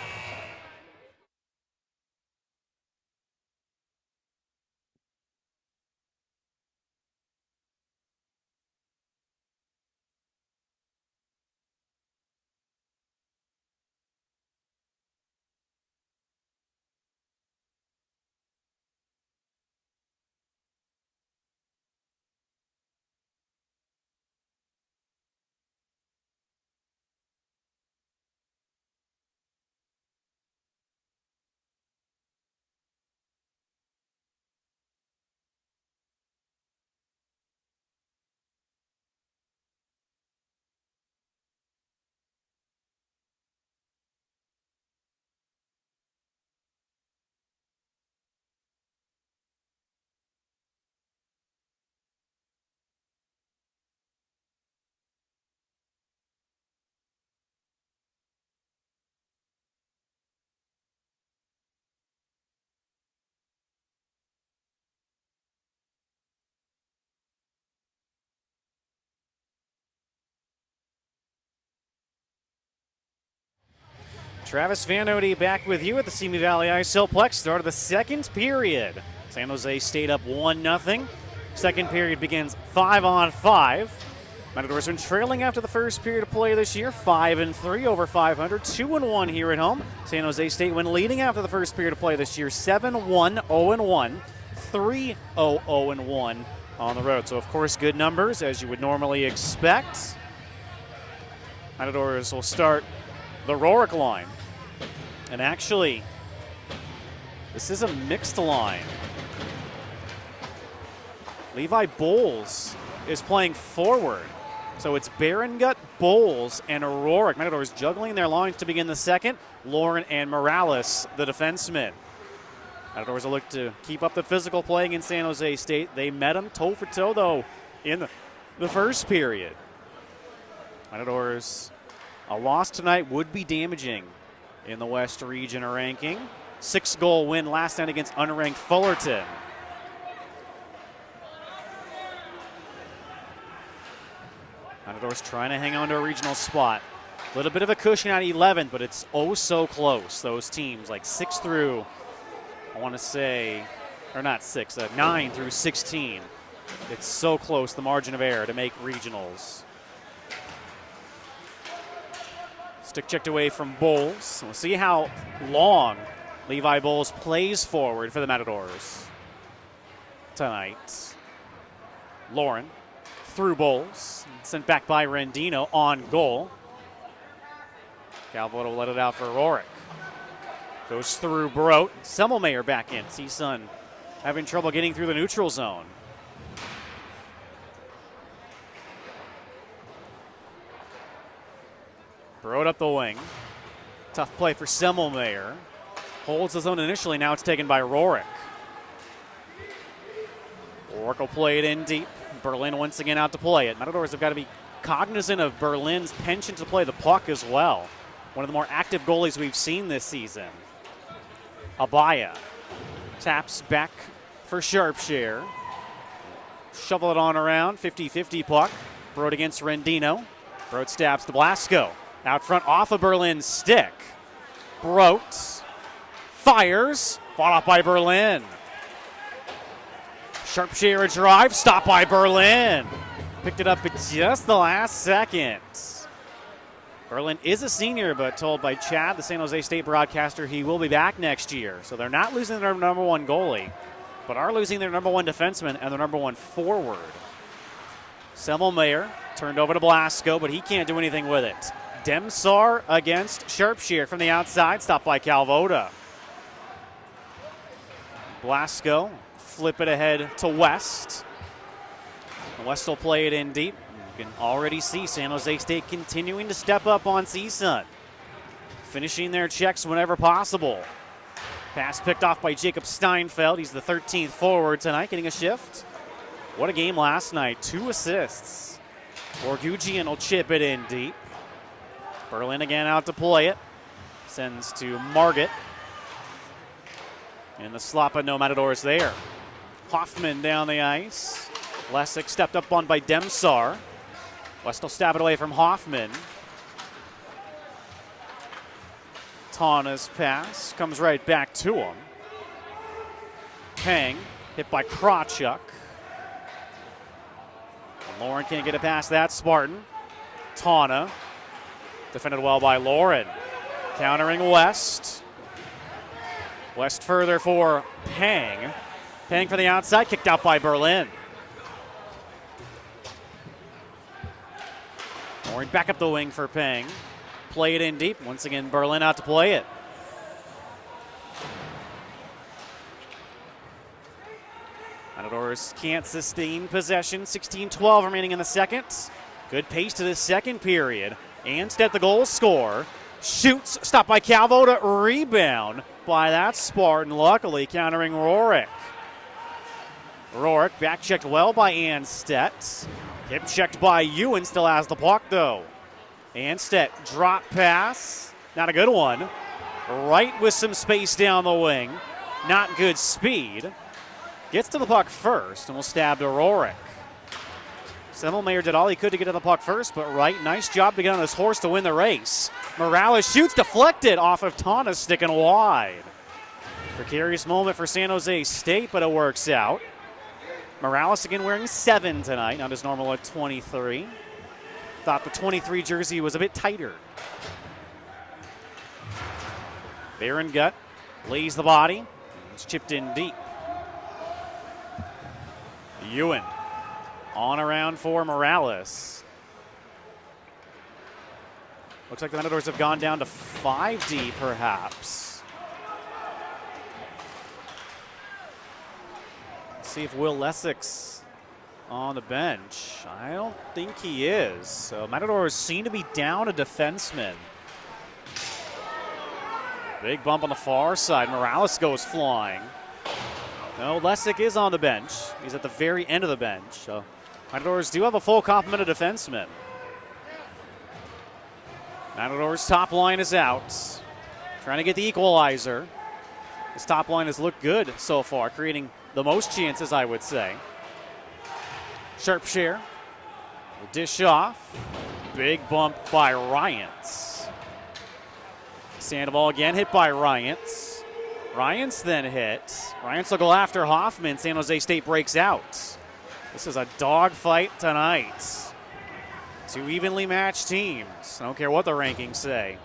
Travis Van Ode back with you at the Simi Valley Isoplex. Start of the second period. San Jose State up 1-0. Second period begins 5-on-5. Matadors been trailing after the first period of play this year, 5-3 over 500, 2-1 here at home. San Jose State when leading after the first period of play this year, 7-1, 0-1, 3-0, 0-1 on the road. So of course good numbers as you would normally expect. Matadors will start the Rorick line. And actually, this is a mixed line. Levi Bowles is playing forward. So it's Berengut, Bowles, and Rorick. Matadors juggling their lines to begin the second. Lauren and Morales, the defensemen. Matadors will look to keep up the physical play against San Jose State. They met them toe-for-toe, though, in the first period. Matadors, a loss tonight would be damaging in the West Region ranking. 6-goal win last night against unranked Fullerton. Matadors trying to hang on to a regional spot. A little bit of a cushion at 11th, but it's oh so close. Those teams like 6 through, I want to say, or not 6, 9 through 16. It's so close, the margin of error to make regionals. Stick checked away from Bowles. We'll see how long Levi Bowles plays forward for the Matadors tonight. Lauren through Bowles. Sent back by Rendino on goal. Calvo will let it out for Rorick. Goes through Brote. Semmelmayer back in. CSUN having trouble getting through the neutral zone. Brote up the wing. Tough play for Semmelmayer. Holds his own initially. Now it's taken by Rorick. Rorick will play it in deep. Berlin once again out to play it. Matadors have got to be cognizant of Berlin's penchant to play the puck as well. One of the more active goalies we've seen this season. Abaya taps back for Sharpshare. Shovel it on around. 50-50 puck. Brote against Rendino. Brote stabs to Blasco. Out front off of Berlin's stick. Brote fires. Fought off by Berlin. Sharpshare a drive, stopped by Berlin. Picked it up at just the last second. Berlin is a senior, but told by Chad, the San Jose State broadcaster, he will be back next year. So they're not losing their number one goalie, but are losing their number one defenseman and their number one forward. Semmelmayer turned over to Blasco, but he can't do anything with it. Demsar against Sharpshare from the outside, stopped by Calvoda. Blasco flip it ahead to West. West will play it in deep. You can already see San Jose State continuing to step up on CSUN. Finishing their checks whenever possible. Pass picked off by Jacob Steinfeld. He's the 13th forward tonight, getting a shift. What a game last night. 2 assists. Borgugian will chip it in deep. Berlin again out to play it. Sends to Margit. And the slop of no Matadors there. Hoffman down the ice. Lessig stepped up on by Demsar. West will stab it away from Hoffman. Tana's pass comes right back to him. Pang hit by Krawchuk. And Lauren can't get it past that Spartan. Tana defended well by Lauren. Countering West. West further for Pang. Pang for the outside, kicked out by Berlin. Lauren back up the wing for Pang. Play it in deep. Once again, Berlin out to play it. Matadors can't sustain possession. 16-12 remaining in the second. Good pace to this second period. Anstead the goal score. Shoots, stopped by Calvoda. Rebound by that Spartan, luckily countering Rorick. Rorick back checked well by Anstedt. Hip checked by Ewan, still has the puck though. Anstedt drop pass, not a good one. Right with some space down the wing, not good speed. Gets to the puck first and will stab to Rorick. Semmelmayer did all he could to get to the puck first, but Wright, nice job to get on his horse to win the race. Morales shoots, deflected off of Tana, sticking wide. Precarious moment for San Jose State, but it works out. Morales again wearing 7 tonight, not his normal at 23. Thought the 23 jersey was a bit tighter. Berengut lays the body. It's chipped in deep. Ewan on around for Morales. Looks like the Matadors have gone down to 5D, perhaps. Let's see if Will Lessick's on the bench. I don't think he is. So Matadors seem to be down a defenseman. Big bump on the far side. Morales goes flying. No, Lessick is on the bench. He's at the very end of the bench. So Matadors do have a full complement of defensemen. Matadors' top line is out. Trying to get the equalizer. This top line has looked good so far, creating the most chances, I would say. Sharpshare. Will dish off. Big bump by Ryans. Sandoval again hit by Ryans. Ryans then hit. Ryans will go after Hoffman. San Jose State breaks out. This is a dogfight tonight. Two evenly matched teams. I don't care what the rankings say.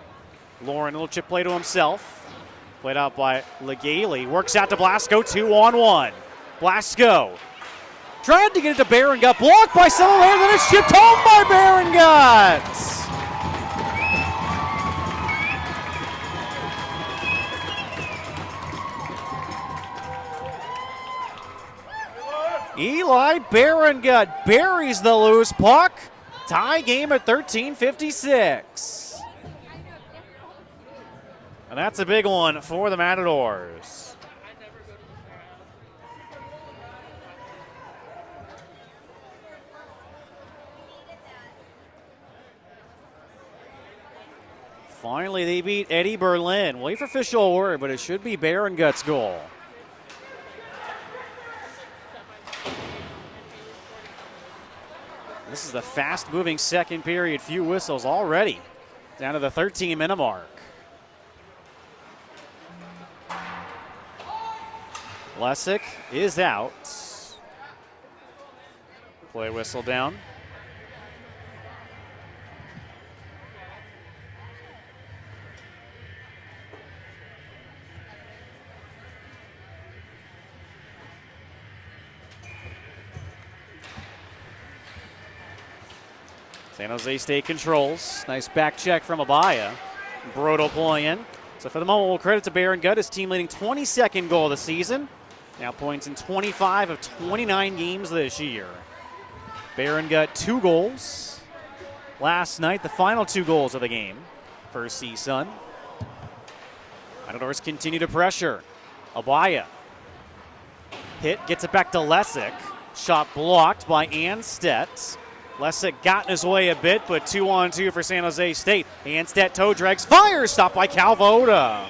Lauren, a little chip play to himself. Played out by Legale. Works out to Blasco, 2-on-1. Blasco tried to get it to Barron, got blocked by someone, and then it's chipped home by Barron Guts. Eli Barrongut buries the loose puck. Tie game at 13:56. And that's a big one for the Matadors. Finally, they beat Eddie Berlin. Wait for official word, but it should be Barrongut's goal. This is the fast-moving second period. Few whistles already. Down to the 13-minute mark. Lessick is out. Play whistle down. San Jose State controls. Nice back check from Abaya. Brodo pulling in. So for the moment, we'll credit to Barrongut, his team leading 22nd goal of the season. Now points in 25 of 29 games this year. Barrongut 2 goals. Last night, the final 2 goals of the game for CSUN. Matadors continue to pressure. Abaya. Hit, gets it back to Lessick. Shot blocked by Anstedt. Lessick got in his way a bit, but 2-on-2 for San Jose State. Anstedt toe drags, fires, stopped by Calvoda.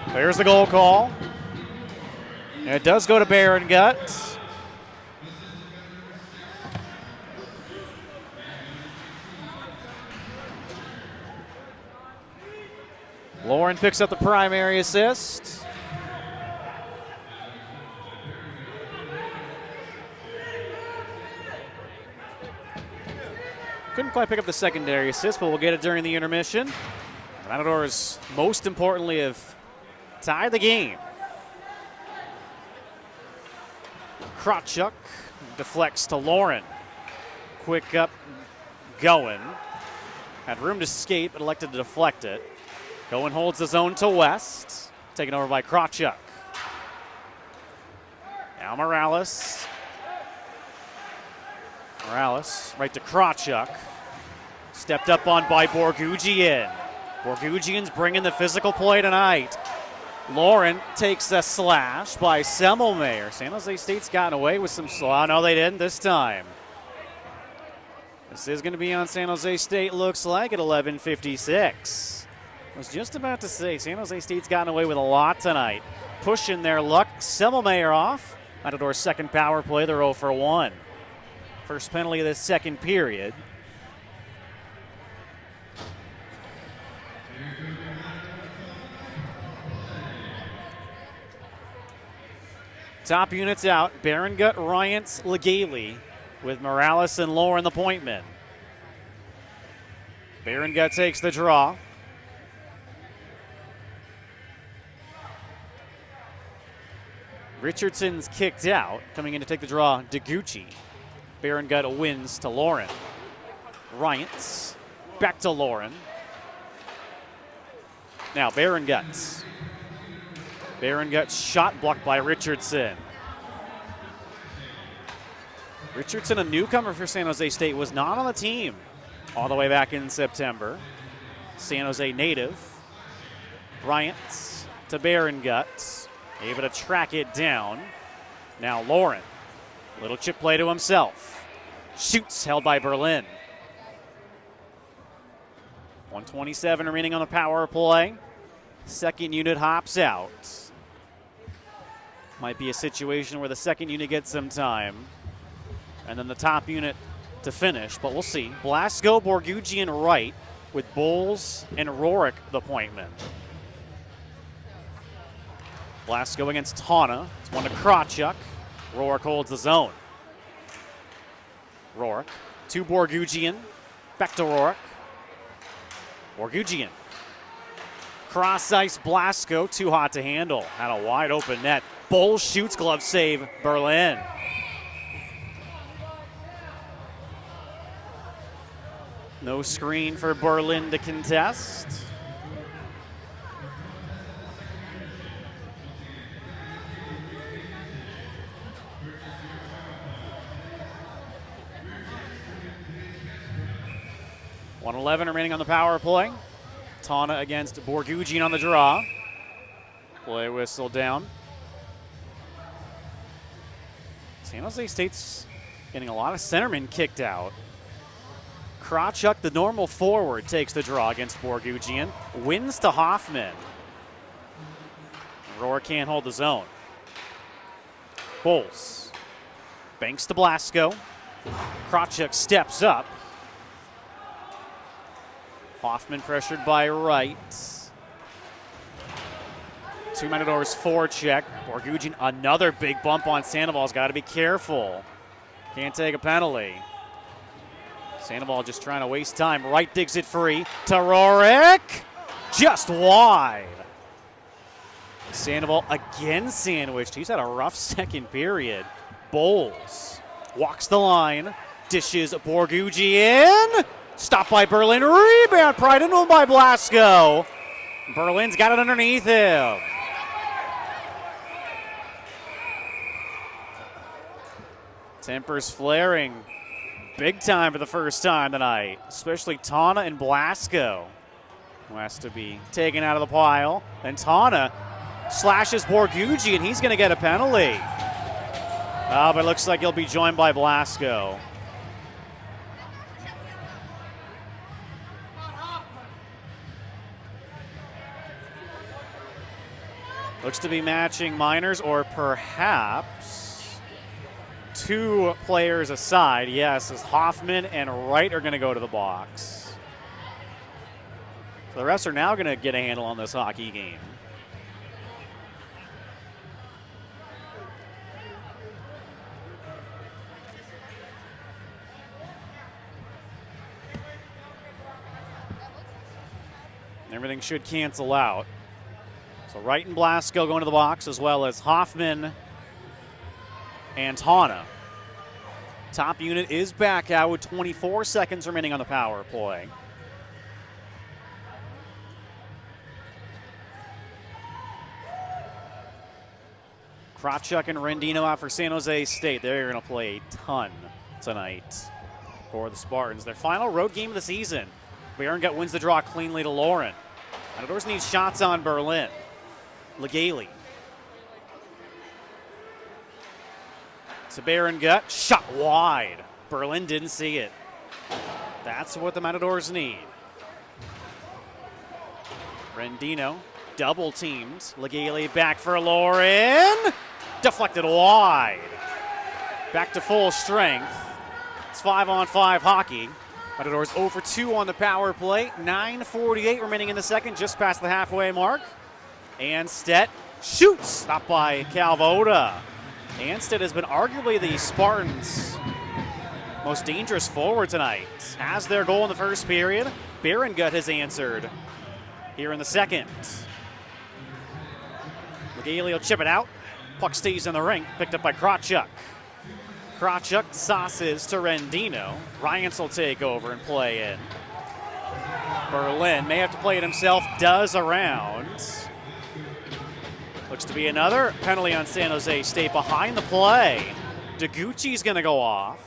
There's the goal call. And it does go to Barrongut. Lauren picks up the primary assist. Couldn't quite pick up the secondary assist, but we'll get it during the intermission. The Matadors, most importantly, have tied the game. Krawchuk deflects to Lauren. Quick up, going. Had room to skate, but elected to deflect it. Goen holds the zone to West. Taken over by Krawchuk. Now Morales. Morales right to Krawchuk. Stepped up on by Borgugian. Borgugian's bringing the physical play tonight. Lauren takes a slash by Semmelmayer. San Jose State's gotten away with some slaw. No, they didn't this time. This is going to be on San Jose State, looks like, at 11:56. I was just about to say, San Jose State's gotten away with a lot tonight. Pushing their luck. Semmelmayer off. Matador's second power play, they're 0 for 1. First penalty of this second period. Top units out. Barrongut, Ryans, Legale, with Morales and Lauren the point men. Barrongut takes the draw. Richardson's kicked out. Coming in to take the draw, Deguchi. Barrongut wins to Lauren. Ryans back to Lauren. Now Baron Guts. Baron Guts shot blocked by Richardson. Richardson, a newcomer for San Jose State, was not on the team all the way back in September. San Jose native. Bryant to Baron Guts. Able to track it down. Now Lauren. Little chip play to himself. Shoots held by Berlin. 1:27 remaining on the power play. Second unit hops out. Might be a situation where the second unit gets some time. And then the top unit to finish, but we'll see. Blasco, Borgugian, Wright with Bowles and Rorick the point men. Blasco against Tana. It's one to Krawchuk. Rorick holds the zone. Rorick to Borgugian. Back to Rorick. Borgugian. Cross ice Blasco. Too hot to handle. Had a wide open net. Bowles shoots, glove save. Berlin. No screen for Berlin to contest. .111 remaining on the power play. Tana against Borgugian on the draw. Play whistle down. San Jose State's getting a lot of centermen kicked out. Krawchuk, the normal forward, takes the draw against Borgugian. Wins to Hoffman. Roar can't hold the zone. Bowles. Banks to Blasco. Krawchuk steps up. Hoffman pressured by Wright. Two Matadors forecheck. Borgugian, another big bump on Sandoval's got to be careful. Can't take a penalty. Sandoval just trying to waste time. Wright digs it free to Rorick. Just wide. Sandoval again sandwiched. He's had a rough second period. Bowles walks the line. Dishes Borgugian. Stopped by Berlin. Rebound pried into him by Blasco. Berlin's got it underneath him. Tempers flaring. Big time for the first time tonight, especially Tana and Blasco, who has to be taken out of the pile. And Tana slashes Borgugian. He's going to get a penalty. But it looks like he'll be joined by Blasco. Looks to be matching minors, or perhaps two players aside. Yes, as Hoffman and Wright are going to go to the box. So the refs are now going to get a handle on this hockey game. Everything should cancel out. So Wright and Blasco going to the box, as well as Hoffman and Tana. Top unit is back out with 24 seconds remaining on the power play. Krawchuk and Rendino out for San Jose State. They're going to play a ton tonight for the Spartans. Their final road game of the season. Baron Gut wins the draw cleanly to Lauren. Matadors need shots on Berlin. Legale. To Baron Gut, shot wide. Berlin didn't see it. That's what the Matadors need. Rendino, double teamed. Legale back for Lauren. Deflected wide. Back to full strength. It's 5-on-5 hockey. Matadors 0 for 2 on the power play. 9:48 remaining in the second, just past the halfway mark. Anstedt shoots, stopped by Calvoda. Anstedt has been arguably the Spartans' most dangerous forward tonight. Has their goal in the first period. Baron Gut has answered here in the second. Legale will chip it out. Puck stays in the ring, picked up by Krawchuk. Krawchuk sauces to Rendino. Ryans will take over and play in. Berlin may have to play it himself, does around. Looks to be another penalty on San Jose State behind the play. Deguchi's going to go off.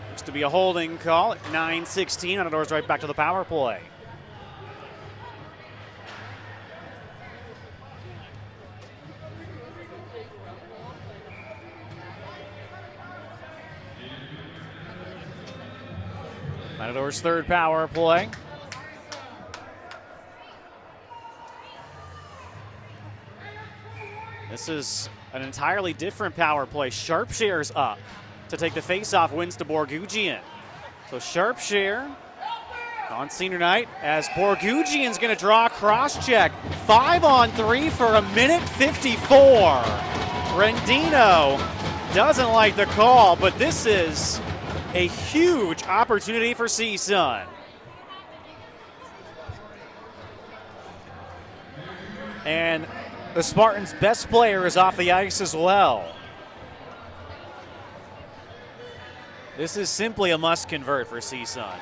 Looks to be a holding call at 9:16. Matadors right back to the power play. Matadors' third power play. This is an entirely different power play. Sharpshare's up to take the faceoff, wins to Borgugian. So Sharpshare on senior night as Borgugian's going to draw a cross-check. 5-on-3 for a minute 54. Rendino doesn't like the call, but this is a huge opportunity for CSUN. And the Spartans' best player is off the ice as well. This is simply a must convert for CSUN.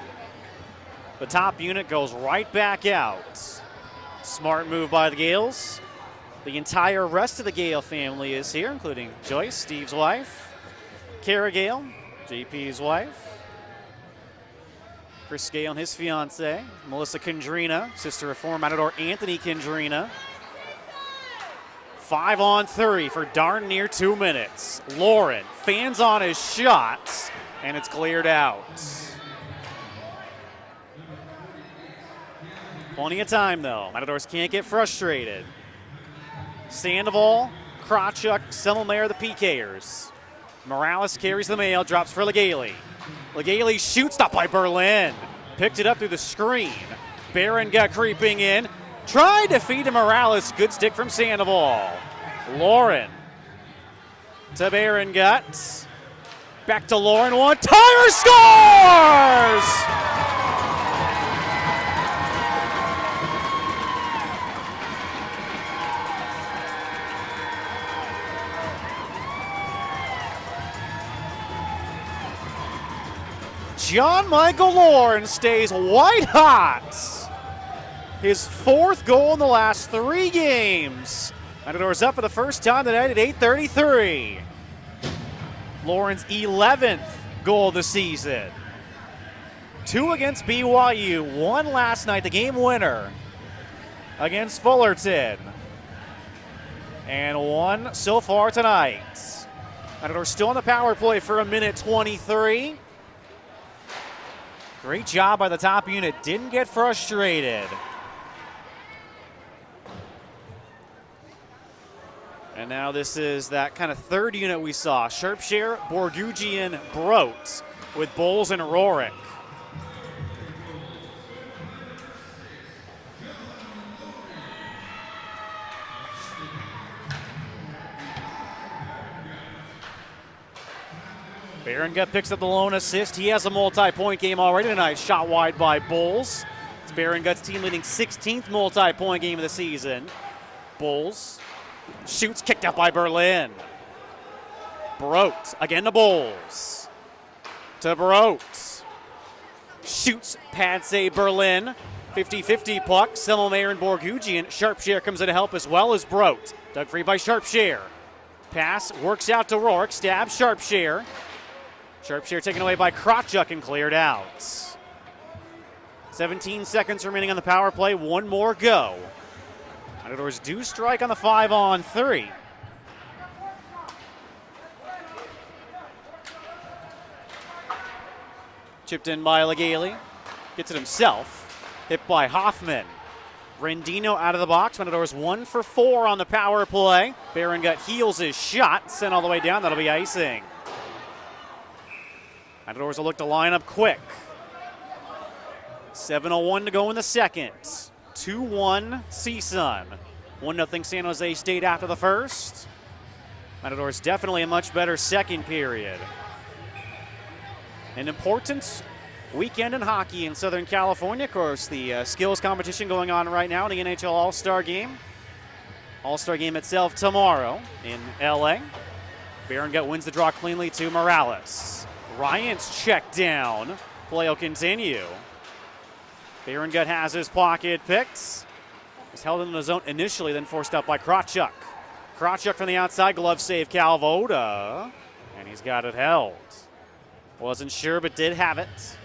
The top unit goes right back out. Smart move by the Gales. The entire rest of the Gale family is here, including Joyce, Steve's wife, Kara Gale, JP's wife, Chris Gale and his fiance, Melissa Kendrina, sister of former Matador Anthony Kendrina. 5-on-3 for darn near 2 minutes. Lauren fans on his shot, and it's cleared out. Plenty of time, though. Matadors can't get frustrated. Sandoval, Krawchuk, Semmelmayer, the PKers. Morales carries the mail, drops for Legale. Legale shoots, stopped by Berlin. Picked it up through the screen. Barron got creeping in. Tried to feed to Morales. Good stick from Sandoval. Lauren to Barron Guts. Back to Lauren. One. Tyler scores! John Michael Lauren stays white hot. His 4th goal in the last 3 games. Matadors up for the first time tonight at 8:33. Lauren's 11th goal of the season. 2 against BYU, 1 last night, the game winner against Fullerton. And 1 so far tonight. Matadors still on the power play for a minute 23. Great job by the top unit, didn't get frustrated. And now this is that kind of third unit we saw. Sharpshare, Borgugian, Brote with Bowles and Rorick. Barron Gut picks up the lone assist. He has a multi-point game already tonight. Shot wide by Bowles. It's Barron Gut's team leading 16th multi-point game of the season. Bowles shoots, kicked out by Berlin. Brote again to Bowles. To Brote. Shoots, pad save Berlin. 50-50 puck. Semmelmayer and Borgugian. Sharpshare comes in to help as well as Brote. Dug free by Sharpshare. Pass works out to Rourke. Stabs Sharpshare. Sharpshare taken away by Krawchuk and cleared out. 17 seconds remaining on the power play. 1 more go. Matadors do strike on the 5-on-3. Chipped in by Legale. Gets it himself. Hit by Hoffman. Rendino out of the box. Matadors 1 for 4 on the power play. Barron Gut heals his shot. Sent all the way down. That'll be icing. Matadors will look to line up quick. 7:01 to go in the second. 2-1 CSUN. 1-0 San Jose State after the first. Matadors definitely a much better second period. An important weekend in hockey in Southern California. Of course, the skills competition going on right now, the NHL All-Star Game. All-Star Game itself tomorrow in LA. Barron Gut wins the draw cleanly to Morales. Bryant's check down. Play will continue. Barengut has his pocket picked. He's held in the zone initially, then forced out by Krawchuk. Krawchuk from the outside, glove save Calvoda. And he's got it held. Wasn't sure, but did have it.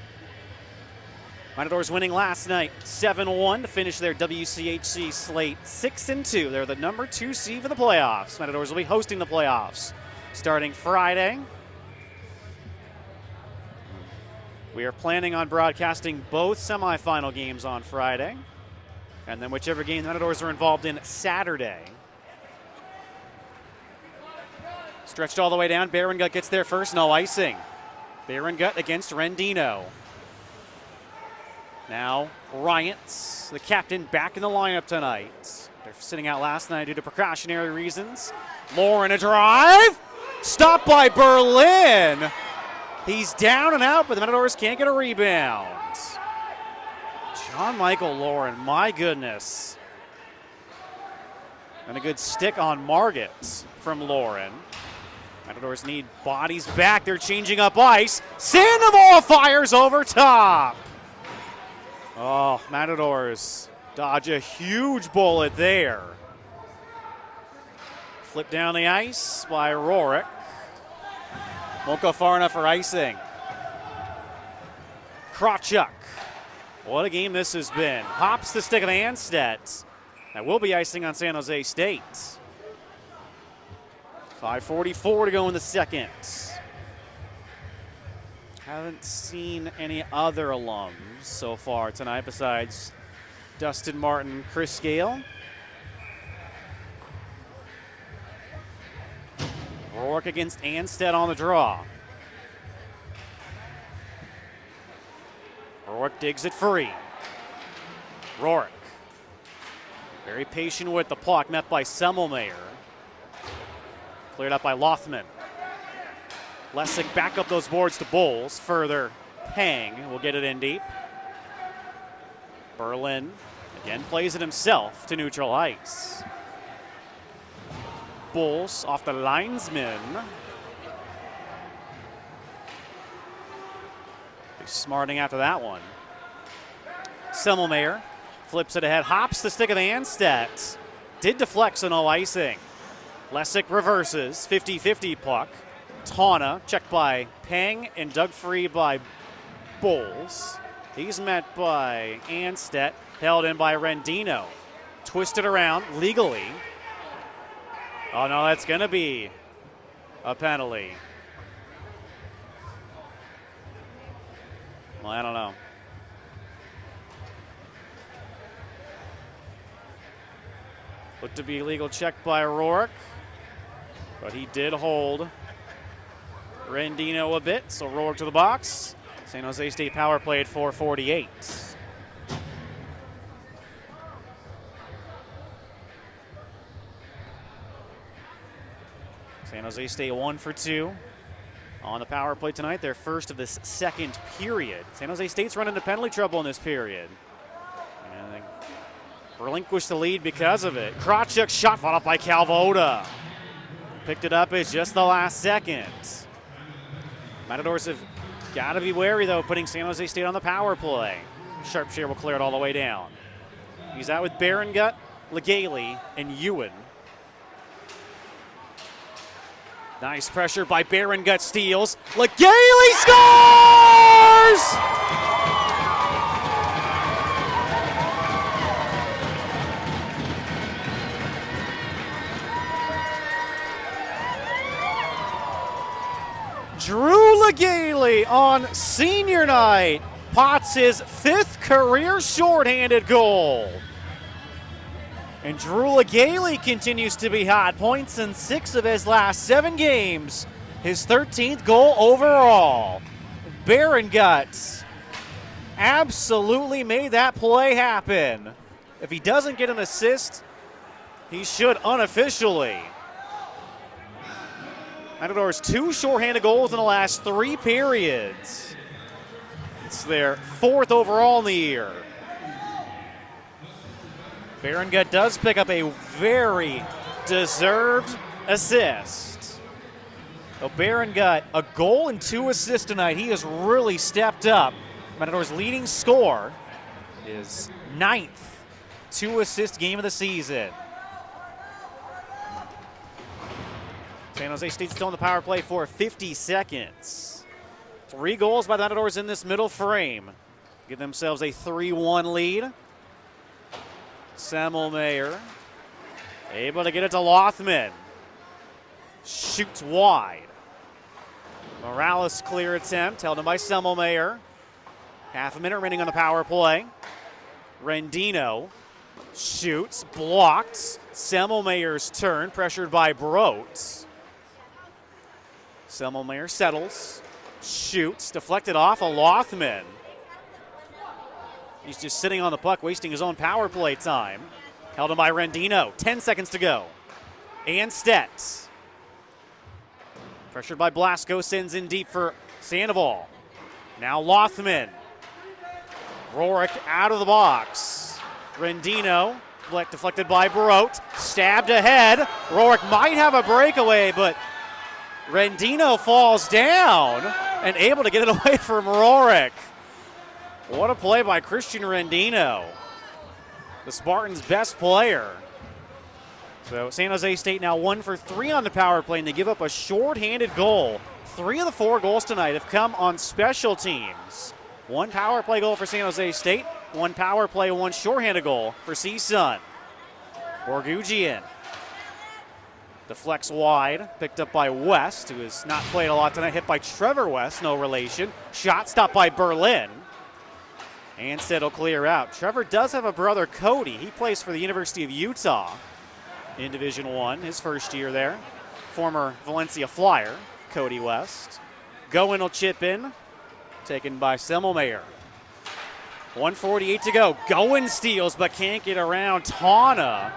Matadors winning last night 7-1 to finish their WCHC slate 6-2. They're the number 2 seed for the playoffs. Matadors will be hosting the playoffs starting Friday. We are planning on broadcasting both semifinal games on Friday, and then whichever game the Matadors are involved in Saturday. Stretched all the way down. Barengut gets there first. No icing. Barengut against Rendino. Now Ryants, the captain, back in the lineup tonight. They're sitting out last night due to precautionary reasons. Lauren a drive. Stopped by Berlin. He's down and out, but the Matadors can't get a rebound. John Michael Lauren, my goodness. And a good stick on Margit from Lauren. Matadors need bodies back. They're changing up ice. Sandoval fires over top. Oh, Matadors dodge a huge bullet there. Flip down the ice by Rorik. Won't go far enough for icing. Krawchuk. What a game this has been. Hops the stick of Anstedt. That will be icing on San Jose State. 5:44 to go in the second. Haven't seen any other alums so far tonight besides Dustin Martin, Chris Gale. Rourke against Anstedt on the draw. Rourke digs it free. Rourke. Very patient with the puck, met by Semmelmayer. Cleared up by Lothman. Lessig back up those boards to Bowles. Further Pang will get it in deep. Berlin again plays it himself to neutral ice. Bowles off the linesman. He's smarting after that one. Semmelmayer flips it ahead, hops the stick of Anstedt. Did deflect, so no icing. Lessig reverses, 50-50 puck. Tana checked by Pang and dug free by Bowles. He's met by Anstedt, held in by Rendino. Twisted around legally. Oh no, that's gonna be a penalty. Well, I don't know. Looked to be illegal check by Rourke, but he did hold Rendino a bit, so Rourke to the box. San Jose State power play at 4:48. San Jose State 1 for 2 on the power play tonight. Their first of this second period. San Jose State's run into penalty trouble in this period. And they relinquished the lead because of it. Krawchuk shot followed up by Calvoda. Picked it up at just the last second. Matadors have got to be wary, though, putting San Jose State on the power play. Sharpshire will clear it all the way down. He's out with Barengut, Legale, and Ewan. Nice pressure by Barengut, steals. Legale scores! Drew Legale on senior night pots his 5th career shorthanded goal. And Drew Legale continues to be hot. Points in 6 of his last 7 games. His 13th goal overall. Barengut absolutely made that play happen. If he doesn't get an assist, he should unofficially. Matadors 2 shorthanded goals in the last 3 periods. It's their 4th overall in the year. Barengut does pick up a very deserved assist. So Barron got a goal and 2 assists tonight. He has really stepped up. Matador's leading scorer is 9th 2-assist game of the season. San Jose State still in the power play for 50 seconds. 3 goals by the Matadors in this middle frame. Give themselves a 3-1 lead. Semmelmayer able to get it to Lothman. Shoots wide. Morales clear attempt, held in by Semmelmayer. Half a minute remaining on the power play. Rendino shoots, blocked. Semmelmayer's turn, pressured by Brote. Semmelmayer settles, shoots, deflected off a Lothman. He's just sitting on the puck, wasting his own power play time. Held in by Rendino, 10 seconds to go. Anstedt. Pressured by Blasco, sends in deep for Sandoval. Now Lothman. Rourke out of the box. Rendino, deflected by Brote, stabbed ahead. Rourke might have a breakaway, but Rendino falls down and able to get it away from Rourke. What a play by Christian Rendino, the Spartans' best player. So San Jose State now 1 for 3 on the power play, and they give up a shorthanded goal. 3 of the 4 goals tonight have come on special teams. 1 power play goal for San Jose State, 1 power play, 1 shorthanded goal for CSUN. Borgugian deflects wide, picked up by West, who has not played a lot tonight, hit by Trevor West, no relation. Shot stopped by Berlin. Anstedt will clear out. Trevor does have a brother, Cody. He plays for the University of Utah in Division I, his first year there. Former Valencia Flyer, Cody West. Goin will chip in, taken by Semmelmayer. 1:48 to go. Goin steals, but can't get around Tana.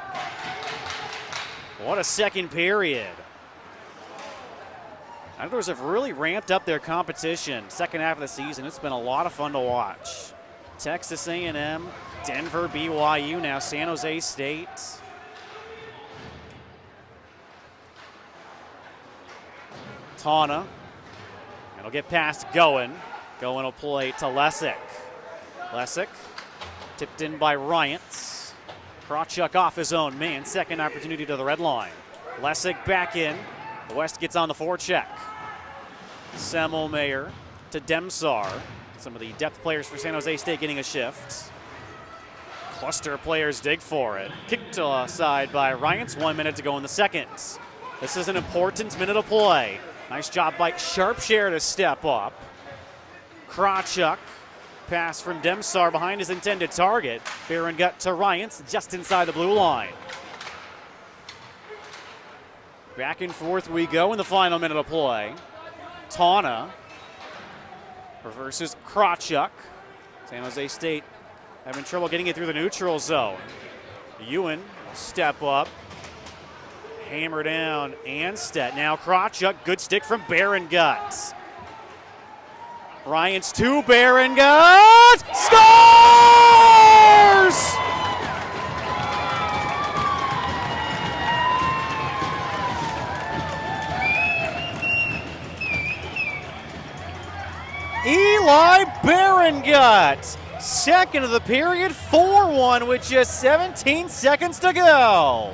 What a second period. Matadors have really ramped up their competition. Second half of the season, it's been a lot of fun to watch. Texas A&M, Denver, BYU, now San Jose State. Tana. It'll get past Goin. Goin will play to Lesick. Lesick tipped in by Ryants. Krawchuk off his own man. Second opportunity to the red line. Lesick back in. West gets on the forecheck. Semmelmayer to Demsar. Some of the depth players for San Jose State getting a shift. Cluster of players dig for it. Kicked aside by Ryants. 1 minute to go in the second. This is an important minute of play. Nice job by Sharpshare to step up. Krawchuk. Pass from Demsar behind his intended target. Barron gut to Ryants just inside the blue line. Back and forth we go in the final minute of play. Tana reverses Krawchuk. San Jose State having trouble getting it through the neutral zone. Ewan step up. Hammer down Anstedt. Now Krawchuk, good stick from Barron Guts. Ryans to Barron Guts. Scores! Eli Barron-Gut, second of the period, 4-1 with just 17 seconds to go.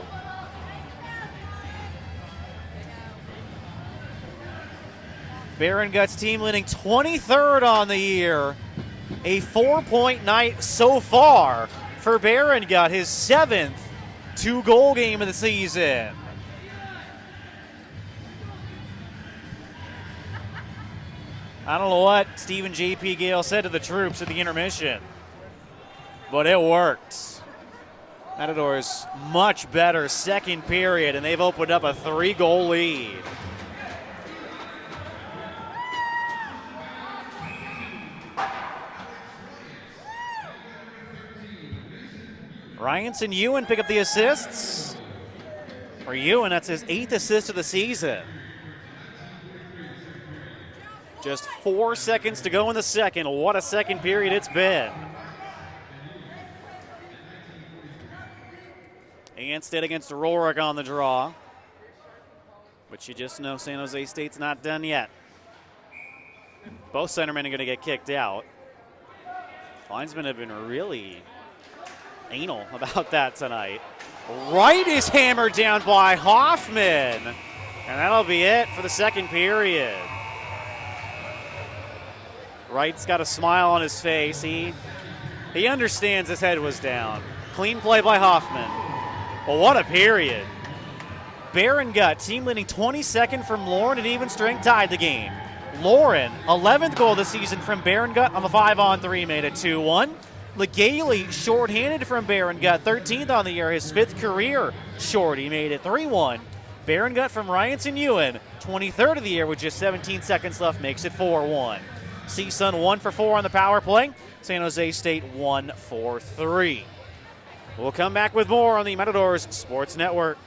Barron-Gut's team leading 23rd on the year. A 4-point night so far for Barron-Gut, his 7th 2-goal game of the season. I don't know what Stephen J.P. Gale said to the troops at the intermission, but it worked. Matador's much better second period, and they've opened up a 3-goal lead. Ryans and Ewan pick up the assists. For Ewan, that's his 8th assist of the season. Just 4 seconds to go in the second. What a second period it's been. Anstedt against Rourke on the draw. But you just know San Jose State's not done yet. Both centermen are going to get kicked out. Linesmen have been really anal about that tonight. Wright is hammered down by Hoffman. And that'll be it for the second period. Wright's got a smile on his face. He understands his head was down. Clean play by Hoffman. Well, what a period. Baron Gut, team leading 22nd from Lauren at even strength, tied the game. Lauren, 11th goal this season from Baron Gut on the 5-on-3, made it 2-1. Legaly, shorthanded from Baron Gut, 13th on the year, his 5th career short. He made it 3-1. Baron Gut from Ryanson Ewan, 23rd of the year with just 17 seconds left, makes it 4-1. CSUN 1 for 4 on the power play. San Jose State 1 for 3. We'll come back with more on the Matadors Sports Network.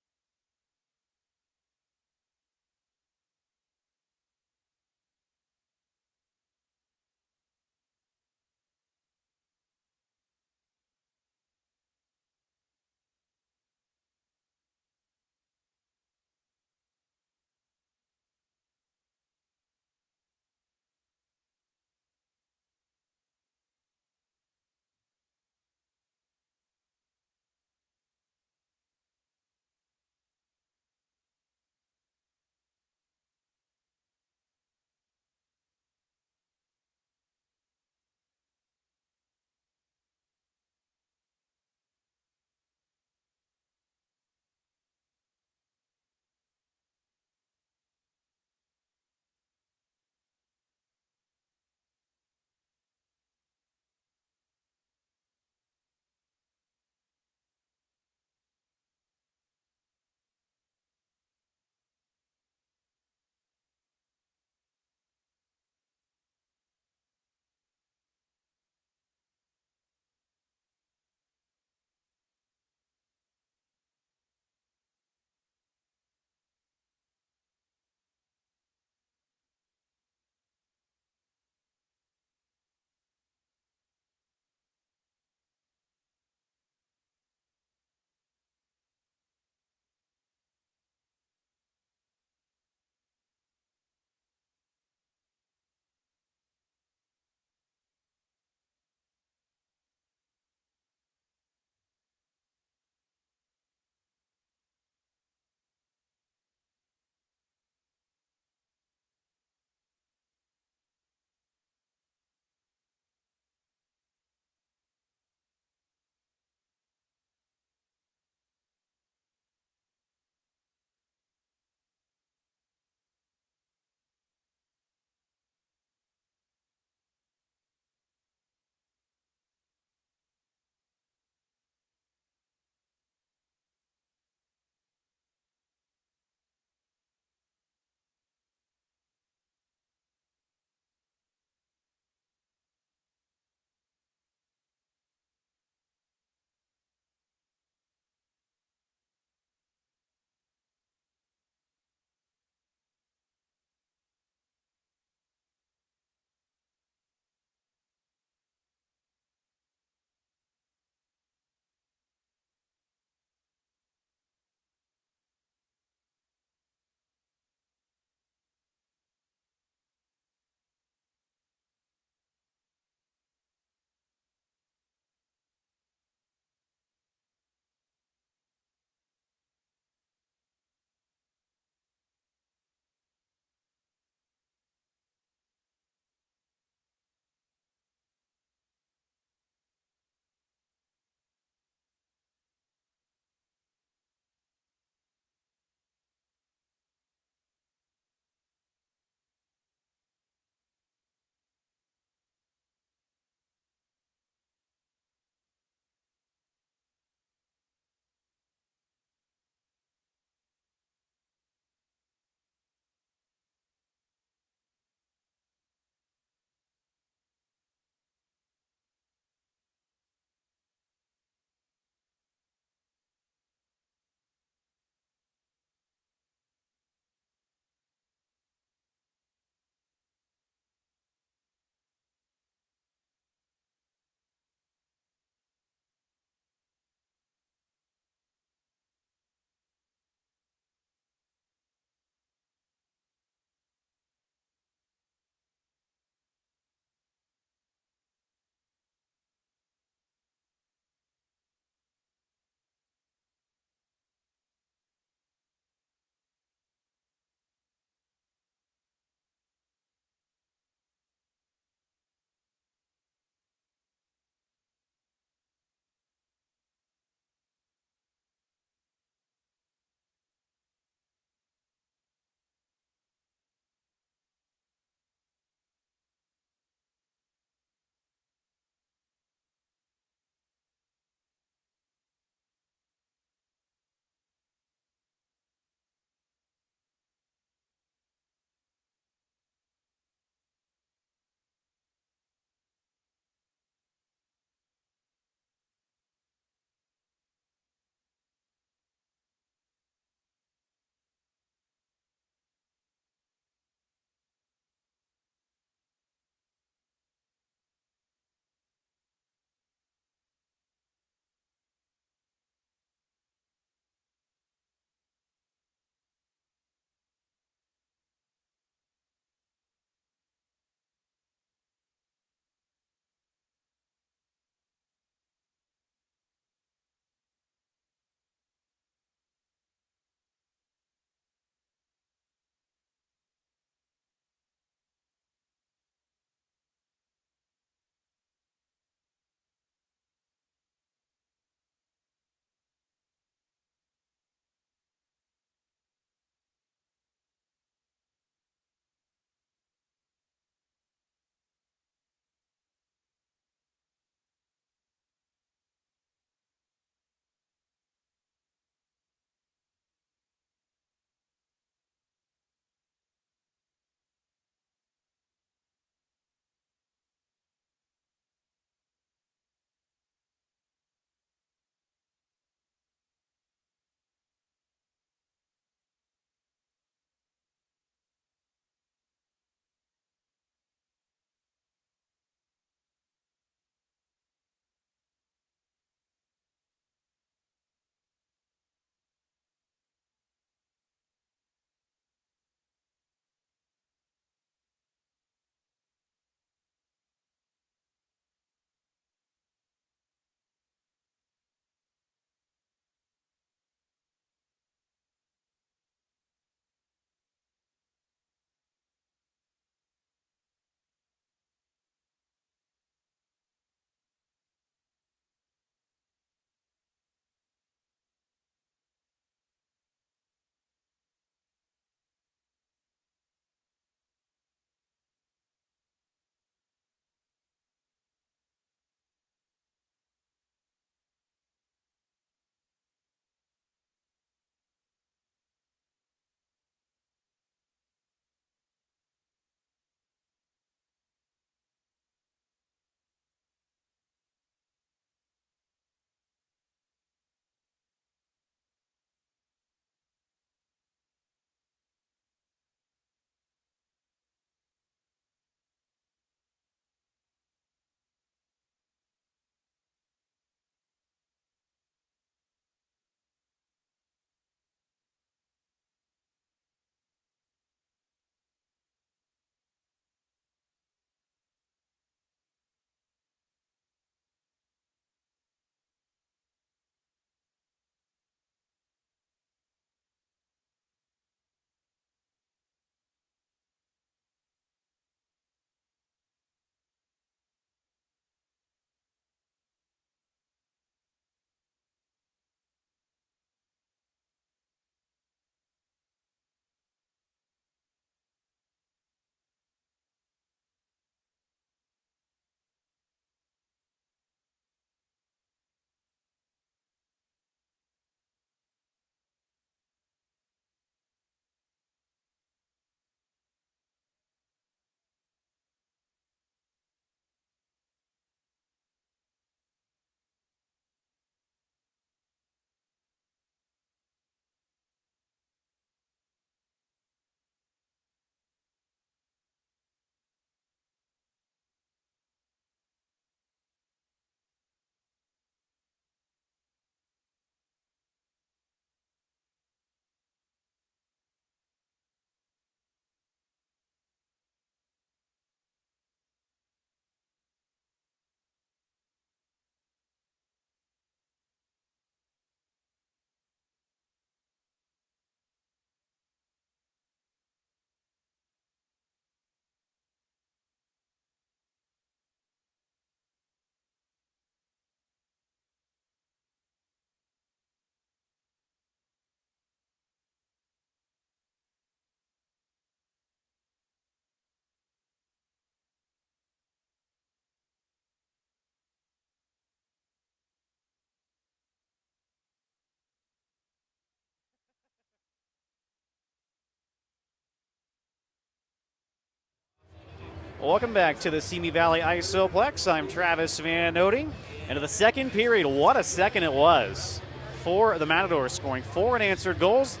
Welcome back to the Simi Valley Isoplex. I'm Travis Van Noting. Into the second period, what a second it was for the Matadors, scoring 4 unanswered goals.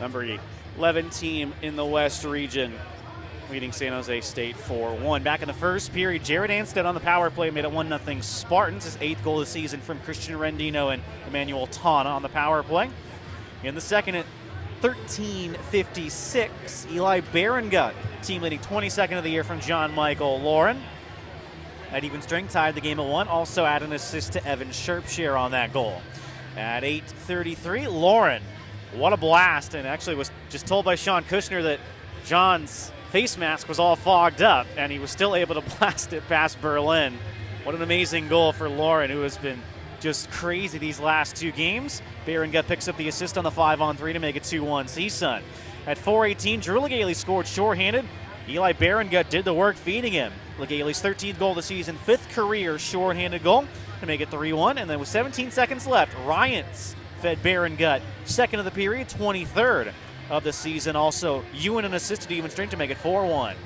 Number 11 team in the West region, leading San Jose State 4-1. Back in the first period, Jared Anstead on the power play made it 1-0 Spartans, his 8th goal of the season from Christian Rendino and Emmanuel Tana on the power play. In the second, at 13:56, Eli Berengut, team leading 22nd of the year from John Michael Lauren. At even strength, tied the game at 1. Also add an assist to Evan Sharpshire on that goal. At 8:33, Lauren, what a blast, and actually was just told by Sean Kushner that John's face mask was all fogged up, and he was still able to blast it past Berlin. What an amazing goal for Lauren, who has been just crazy these last 2 games. Berengut picks up the assist on the 5-on-3 to make it 2-1 CSUN. At 4:18, Drew Legaly scored shorthanded. Eli Berengut did the work feeding him. Legaly's 13th goal of the season, 5th career shorthanded goal to make it 3-1. And then with 17 seconds left, Ryans fed Berengut, 2nd of the period, 23rd of the season. Also, Ewan an assist to even strength to make it 4-1.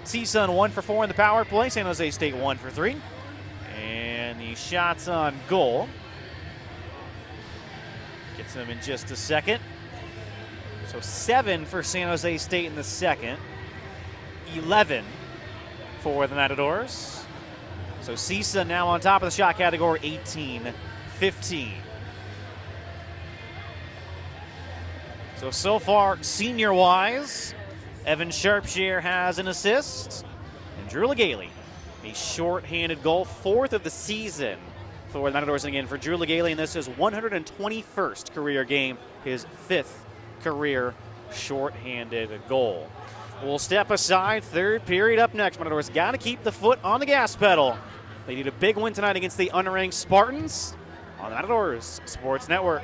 CSUN 1 for 4 in the power play. San Jose State 1 for 3. And the shots on goal. Gets them in just a second. So 7 for San Jose State in the second. 11 for the Matadors. So CSUN now on top of the shot category, 18-15. So far, senior-wise, Evan Sharpshire has an assist. And Drew Legaly, a short-handed goal, 4th of the season for the Matadors. And again, for Drew Legaly, and this is 121st career game, his 5th career short-handed goal. We'll step aside. Third period up next. Matadors got to keep the foot on the gas pedal. They need a big win tonight against the unranked Spartans on the Matadors Sports Network.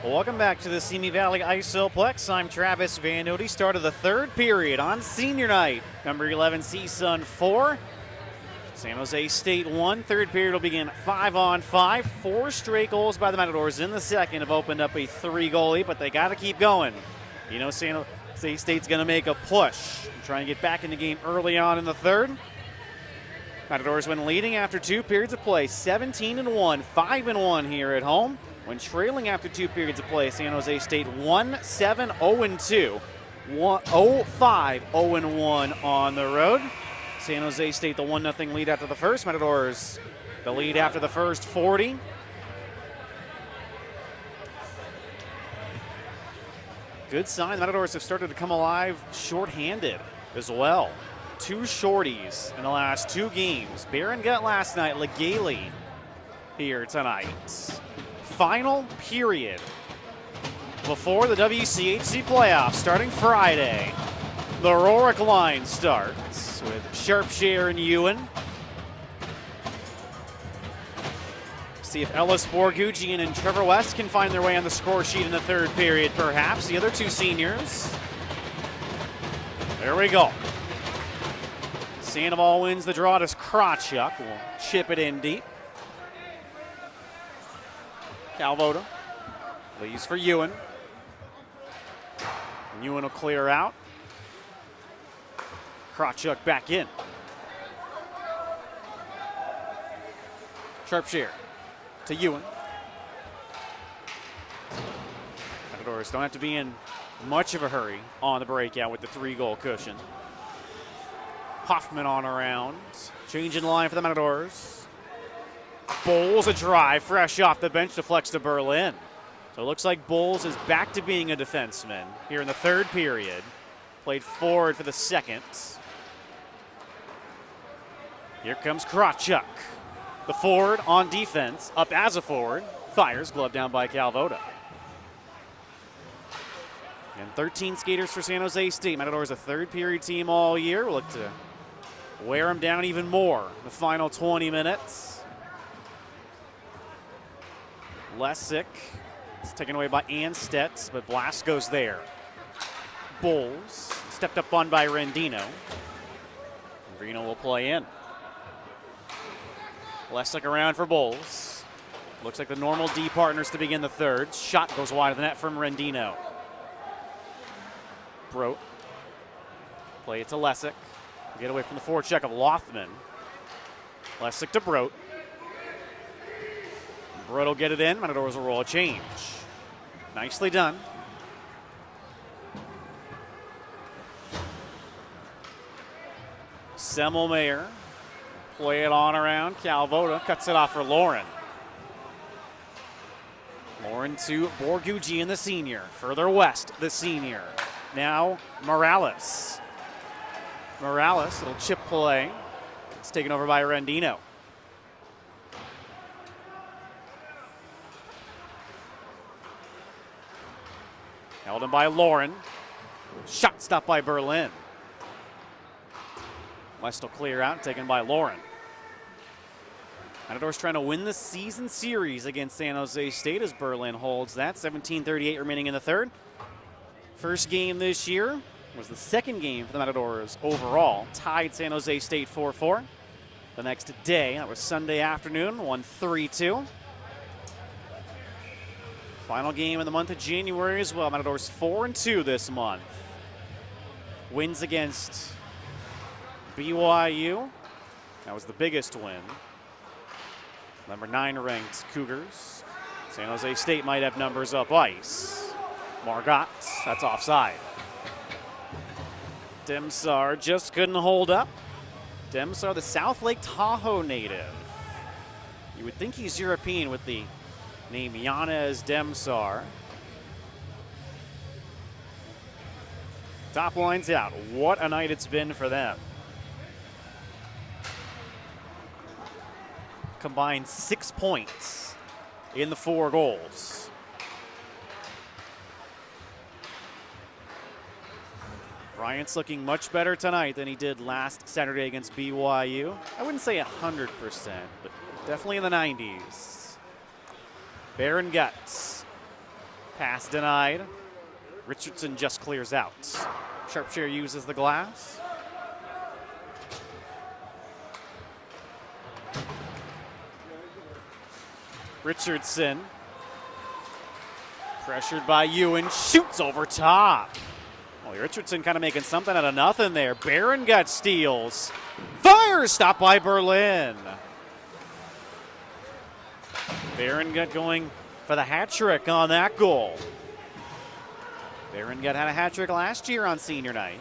Welcome back to the Simi Valley Isoplex. I'm Travis Van Nody. Start of the third period on senior night. Number 11 CSUN 4. San Jose State 1. Third period will begin 5-on-5. 4 straight goals by the Matadors in the second have opened up a 3-goal lead, but they got to keep going. You know, San Jose State's going to make a push and try and get back in the game early on in the third. Matadors went leading after 2 periods of play, 17-1, 5-1 here at home. When trailing after 2 periods of play, San Jose State 1-7, 0-2, 0-5, 0-1 on the road. San Jose State the 1-0 lead after the first. Matadors the lead after the first 40. Good sign. The Matadors have started to come alive shorthanded as well. 2 shorties in the last 2 games. Baron Gut last night, Legale here tonight. Final period before the WCHC playoffs starting Friday. The Rorick line starts with Sharpshire and Ewan. See if Ellis Borgugian and Trevor West can find their way on the score sheet in the third period, perhaps. The other 2 seniors. There we go. Sandoval wins the draw as Krawchuk will chip it in deep. Calvoda leaves for Ewan. Ewan will clear out. Krawchuk back in. Sharpshire to Ewan. Matadors don't have to be in much of a hurry on the breakout with the 3-goal cushion. Hoffman on around. Change in line for the Matadors. Bowles a drive, fresh off the bench, deflects to Berlin. So it looks like Bowles is back to being a defenseman here in the third period. Played forward for the second. Here comes Krawchuk. The forward on defense, up as a forward. Fires, glove down by Calvoda. And 13 skaters for San Jose State. Matadors a third period team all year. We'll look to wear them down even more in the final 20 minutes. Lesick is taken away by Anstedt, but Blast goes there. Bowles stepped up on by Rendino. Reno will play in. Lesick around for Bowles. Looks like the normal D partners to begin the third. Shot goes wide of the net from Rendino. Brote. Play it to Lesick. Get away from the forecheck of Lothman. Lesick to Brote. Brote will get it in. Matadors will roll a change. Nicely done. Semmelmayer. Play it on around. Calvoda cuts it off for Lauren. Lauren to Borgugian, the senior. Further west, the senior. Now Morales. Morales, little chip play. It's taken over by Rendino. Held in by Lauren. Shot stopped by Berlin. West will clear out, taken by Lauren. Matadors trying to win the season series against San Jose State as Berlin holds that. 17:38 remaining in the third. First game this year was the second game for the Matadors overall. Tied San Jose State 4-4. The next day, that was Sunday afternoon, won 3-2. Final game in the month of January as well. Matadors 4-2 this month. Wins against BYU. That was the biggest win. Number 9 ranked Cougars. San Jose State might have numbers up ice. Margot, that's offside. Demsar just couldn't hold up. Demsar, the South Lake Tahoe native. You would think he's European with the name Yanez Demsar. Top line's out. What a night it's been for them. Combined 6 points in the 4 goals. Bryant's looking much better tonight than he did last Saturday against BYU. I wouldn't say 100%, but definitely in the 90s. Baron Guts. Pass denied. Richardson just clears out. Sharpshire uses the glass. Richardson, pressured by Ewan, shoots over top. Well, Richardson kind of making something out of nothing there. Barron got steals. Fires, stopped by Berlin. Barron got going for the hat trick on that goal. Barron got had a hat trick last year on senior night.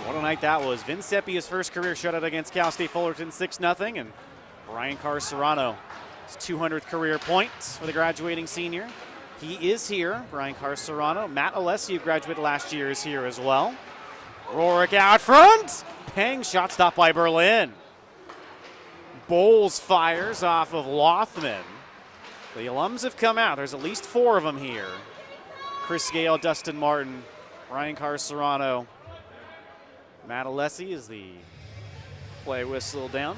What a night that was. Vince Seppi, his first career shutout against Cal State Fullerton, 6-0, and Brian Carcerano, his 200th career point for the graduating senior. He is here, Brian Carcerano. Matt Alessio, who graduated last year, is here as well. Rorick out front. Pang shot stopped by Berlin. Bowles fires off of Lothman. The alums have come out. There's at least 4 of them here. Chris Gale, Dustin Martin, Brian Carcerano. Matt Alessi is the play whistle down.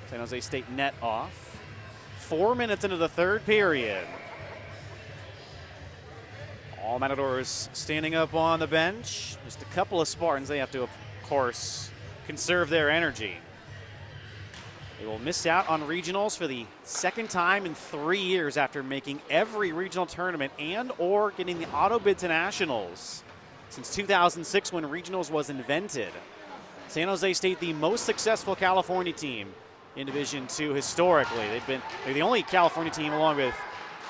San Jose State net off. 4 minutes into the third period. All Matadors standing up on the bench. Just a couple of Spartans. They have to, of course, conserve their energy. They will miss out on regionals for the second time in 3 years after making every regional tournament and or getting the auto bid to nationals since 2006 when regionals was invented. San Jose State, the most successful California team in Division II historically. They're the only California team along with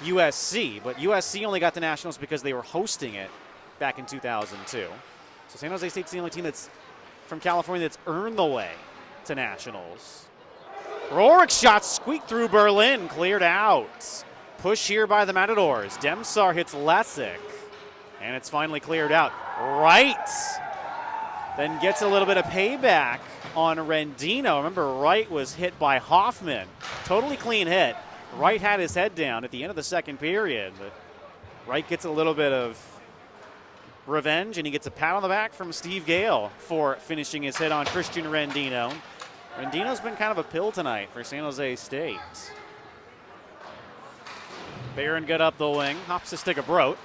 USC, but USC only got to nationals because they were hosting it back in 2002. So San Jose State's the only team that's from California that's earned the way to nationals. Rorick shot squeaked through Berlin, cleared out. Push here by the Matadors. Demsar hits Lessig, and it's finally cleared out. Wright then gets a little bit of payback on Rendino. Remember, Wright was hit by Hoffman. Totally clean hit. Wright had his head down at the end of the second period, but Wright gets a little bit of revenge, and he gets a pat on the back from Steve Gale for finishing his hit on Christian Rendino. Rendino's been kind of a pill tonight for San Jose State. Barron got up the wing, hops to stick a Broat.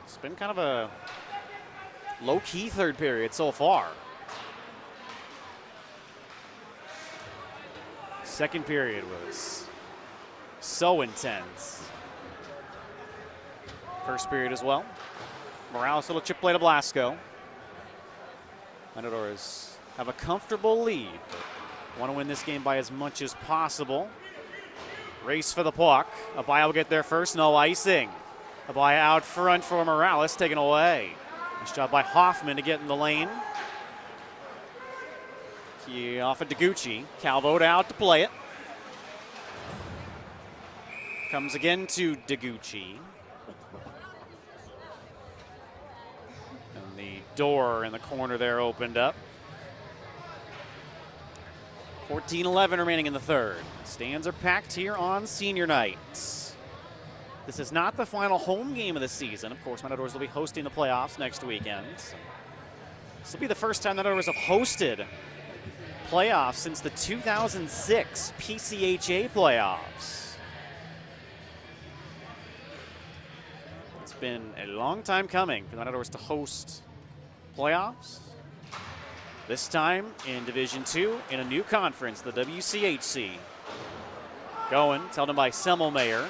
It's been kind of a low-key third period so far. Second period was so intense. First period as well. Morales, little chip play to Blasco. Matadors have a comfortable lead, but want to win this game by as much as possible. Race for the puck. Abaya will get there first, no icing. Abaya out front for Morales, taken away. Nice job by Hoffman to get in the lane. He off of Deguchi. Calvoed out to play it. Comes again to Deguchi. And the door in the corner there opened up. 14-11 remaining in the third. Stands are packed here on senior night. This is not the final home game of the season. Of course, Matadors will be hosting the playoffs next weekend. This will be the first time Matadors have hosted playoffs since the 2006 PCHA playoffs. It's been a long time coming for the Matadors to host playoffs. This time in Division II in a new conference, the WCHC. Going, it's held in by Semmelmayer.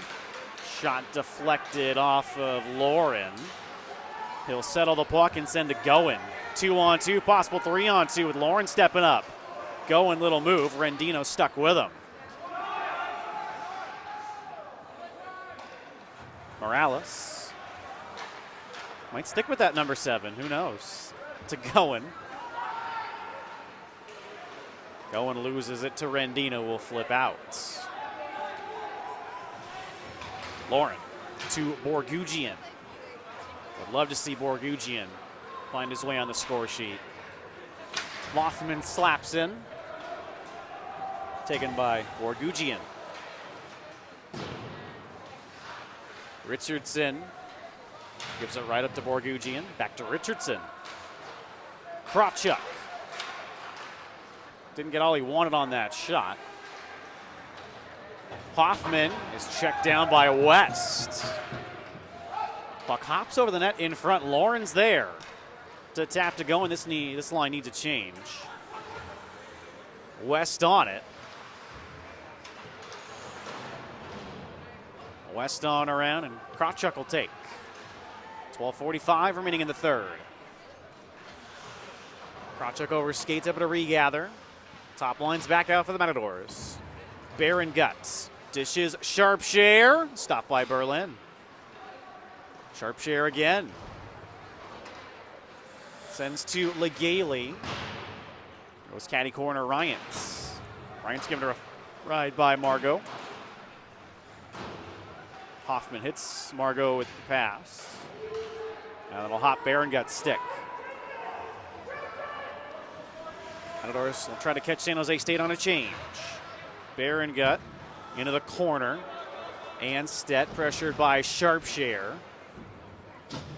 Shot deflected off of Lauren. He'll settle the puck and send it going. 2-on-2, possible 3-on-2 with Lauren stepping up. Going, little move. Rendino stuck with him. Morales might stick with that number 7. Who knows? To Goen. Goen loses it to Rendino. Will flip out. Lauren to Borgugian. Would love to see Borgugian find his way on the score sheet. Lothman slaps in. Taken by Borgugian. Richardson gives it right up to Borgugian. Back to Richardson. Krawchuk. Didn't get all he wanted on that shot. Hoffman is checked down by West. Puck hops over the net in front. Lauren's there to tap to go, and this line needs a change. West on it. West on around, and Krawchuk will take. 12:45 remaining in the third. Krawchuk over skates, able to regather. Top line's back out for the Matadors. Baron Guts dishes Sharpshare. Stopped by Berlin. Sharpshare again. Sends to Legale. Goes caddy corner, Ryans. Ryans giving her a ride by Margot. Hoffman hits Margot with the pass. Now that'll hop Baron Guts stick. Matadors will try to catch San Jose State on a change. Baron Gut into the corner. Anstedt pressured by Sharpshare.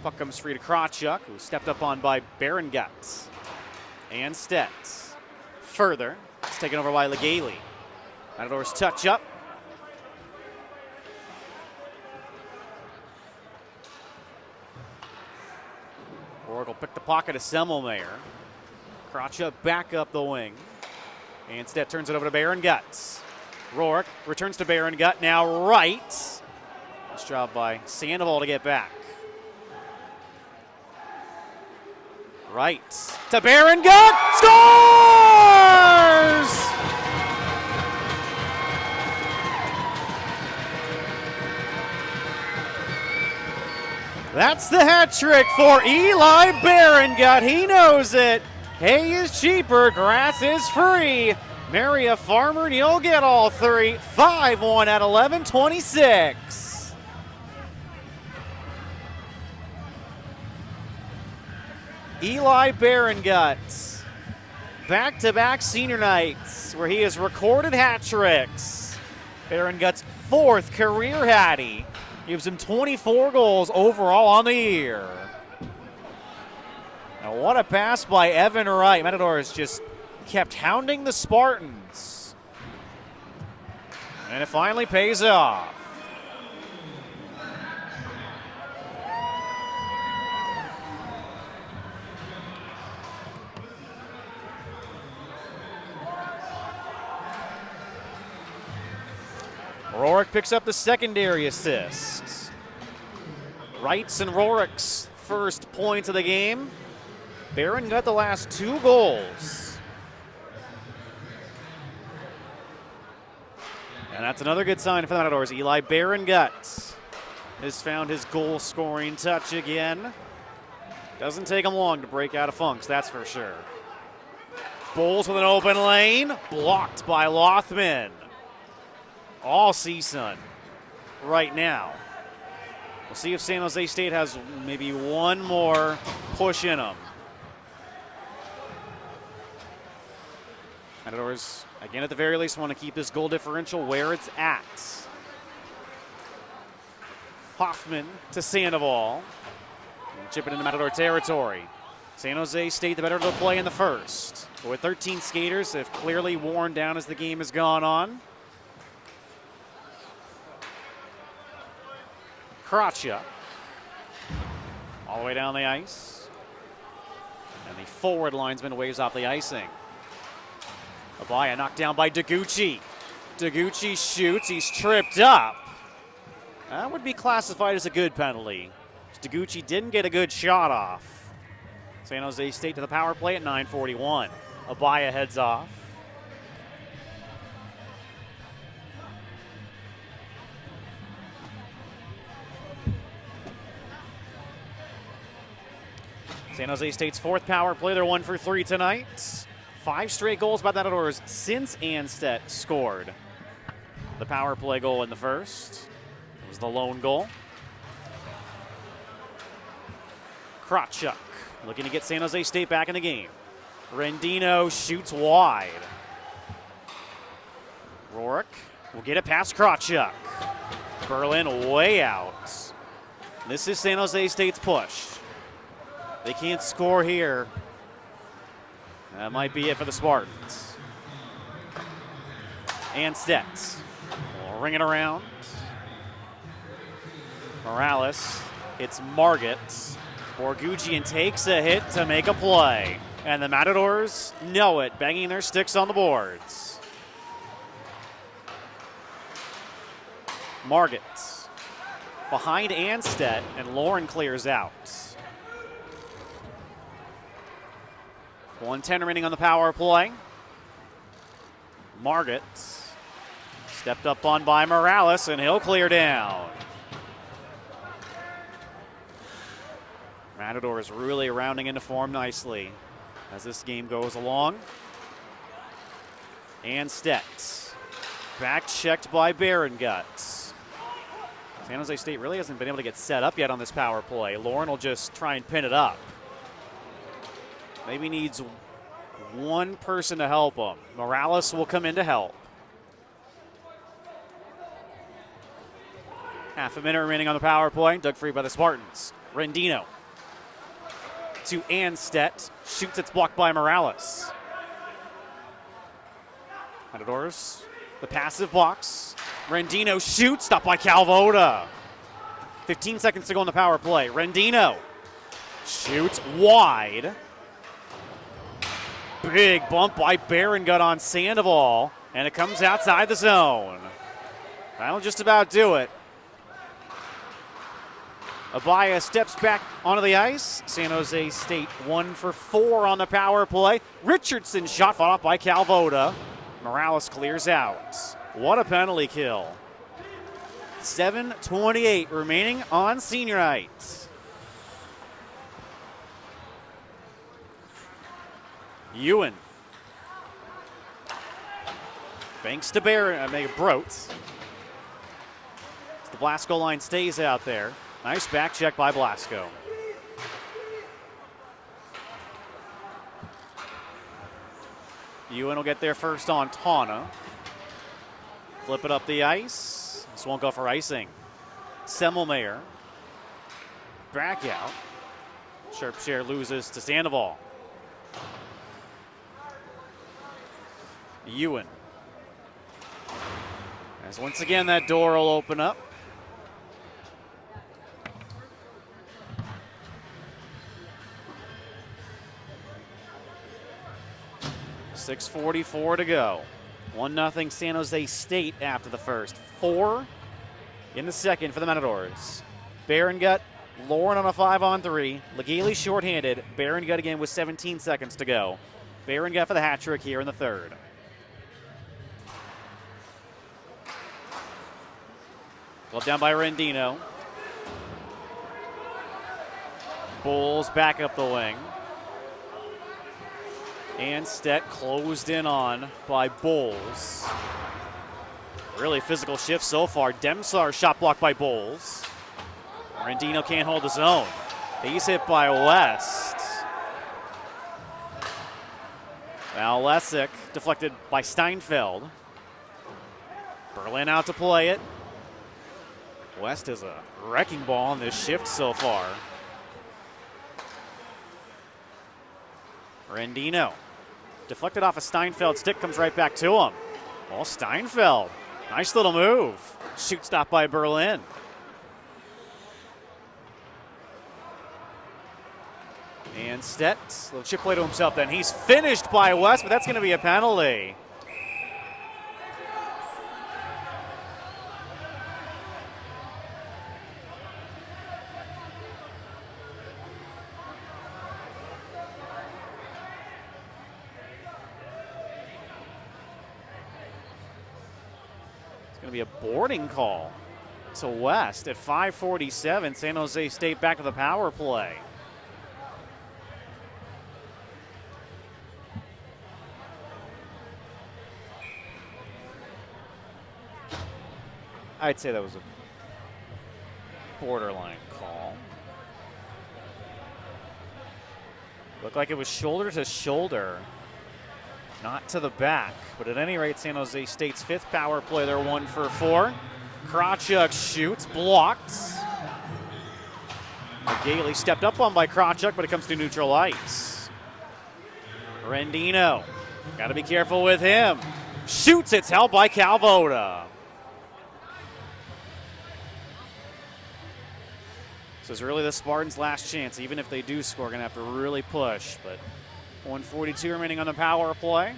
Puck comes free to Krawchuk, who stepped up on by Baron Gut. Anstedt further. It's taken over by Legale. Matadors touch up. Oracle picked the pocket of Semmelmayer. Krawchuk back up the wing. Anstedt turns it over to Baron Guts. Rourke returns to Baron Gut, now right. Nice job by Sandoval to get back. Right to Baron Gut, scores! That's the hat trick for Eli Baron Gut. He knows it. Hay is cheaper, grass is free. Marry a farmer and you'll get all three. 5-1 at 11:26. Eli Baron Gut. Back-to-back senior nights where he has recorded hat tricks. Baron Gut's fourth career hattie. Gives him 24 goals overall on the year. Now what a pass by Evan Wright. Matadors just kept hounding the Spartans. And it finally pays off. Rourke picks up the secondary assist. Wright's and Rourke's first points of the game. Baron got the last 2 goals. And that's another good sign for the Matadors. Eli Baron Gut has found his goal-scoring touch again. Doesn't take him long to break out of funks, that's for sure. Bowles with an open lane, blocked by Lothman. All CSUN right now. We'll see if San Jose State has maybe one more push in them. Matadors, again, at the very least, want to keep this goal differential where it's at. Hoffman to Sandoval. Chip it into Matador territory. San Jose State the better to play in the first. But with 13 skaters, they've clearly worn down as the game has gone on. Krawchuk all the way down the ice. And the forward linesman waves off the icing. Abaya knocked down by Deguchi. Deguchi shoots, he's tripped up. That would be classified as a good penalty. Deguchi didn't get a good shot off. San Jose State to the power play at 9:41. Abaya heads off. San Jose State's fourth power play. They're 1 for 3 tonight. 5 straight goals by the Matadors since Anstedt scored the power play goal in the first. It was the lone goal. Krawchuk looking to get San Jose State back in the game. Rendino shoots wide. Rourke will get it past Krawchuk. Berlin way out. This is San Jose State's push. They can't score here. That might be it for the Spartans. Anstedt We'll ring it around. Morales, it's Margit. Borgugian takes a hit to make a play. And the Matadors know it, banging their sticks on the boards. Margit behind Anstedt, and Lauren clears out. 1:10 remaining on the power play. Margit stepped up on by Morales, and he'll clear down. Matadors really rounding into form nicely as this game goes along. Anstedt, back checked by Berengut. San Jose State really hasn't been able to get set up yet on this power play. Lauren will just try and pin it up. Maybe needs one person to help him. Morales will come in to help. Half a minute remaining on the power play. Dug free by the Spartans. Rendino to Anstedt. Shoots, it's blocked by Morales. Matadors, the passive blocks. Rendino shoots, stopped by Calvoda. 15 seconds to go on the power play. Rendino shoots wide. Big bump by Berengut on Sandoval, and it comes outside the zone. That'll just about do it. Abaya steps back onto the ice. San Jose State 1 for 4 on the power play. Richardson shot fought off by Calvoda. Morales clears out. What a penalty kill. 7:28 remaining on senior night. Ewan banks to Brote. The Blasco line stays out there. Nice back check by Blasco. Ewan will get there first on Tana. Flip it up the ice. This won't go for icing. Semmelmayer. Back out. Sharpshare loses to Sandoval. Ewan. As once again that door will open up. .6:44 to go. 1-0 San Jose State after the first. 4 in the second for the Matadors. Berengut, Lauren on a 5-on-3. Legale shorthanded. Berengut again with 17 seconds to go. Berengut for the hat trick here in the third. Glove down by Rendino. Bulls back up the wing. Anstedt closed in on by Bowles. Really physical shift so far. Demsar shot blocked by Bowles. Rendino can't hold his own. He's hit by West. Now Lesick deflected by Steinfeld. Berlin out to play it. West is a wrecking ball on this shift so far. Rendino. Deflected off a Steinfeld stick, comes right back to him. Well, Steinfeld, nice little move. Shoot stop by Berlin. Anstedt, little chip play to himself then. He's finished by West, but that's going to be a penalty. Going to be a boarding call to West at 5:47. San Jose State back to the power play. I'd say that was a borderline call. Looked like it was shoulder to shoulder. Not to the back, but at any rate, San Jose State's fifth power play. They're 1 for 4. Krawchuk shoots, blocked. Gailey stepped up on by Krawchuk, but it comes to neutral ice. Rendino, got to be careful with him. Shoots, it's held by Calvoda. This is really the Spartans' last chance. Even if they do score, going to have to really push. But 1:42 remaining on the power play.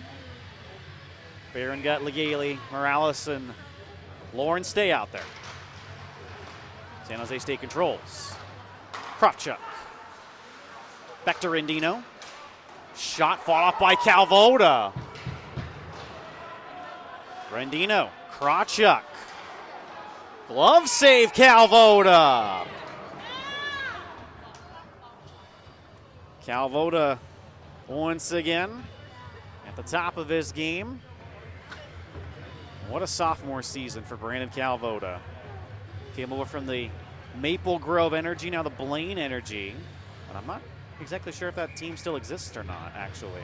Berengut, Legale, Morales, and Lauren stay out there. San Jose State controls. Kravchuk. Back to Rendino. Shot fought off by Calvoda. Rendino, Kravchuk. Glove save, Calvoda. Calvoda once again at the top of his game. What a sophomore season for Brandon Calvoda. Came over from the Maple Grove Energy, now the Blaine Energy. And I'm not exactly sure if that team still exists or not, actually.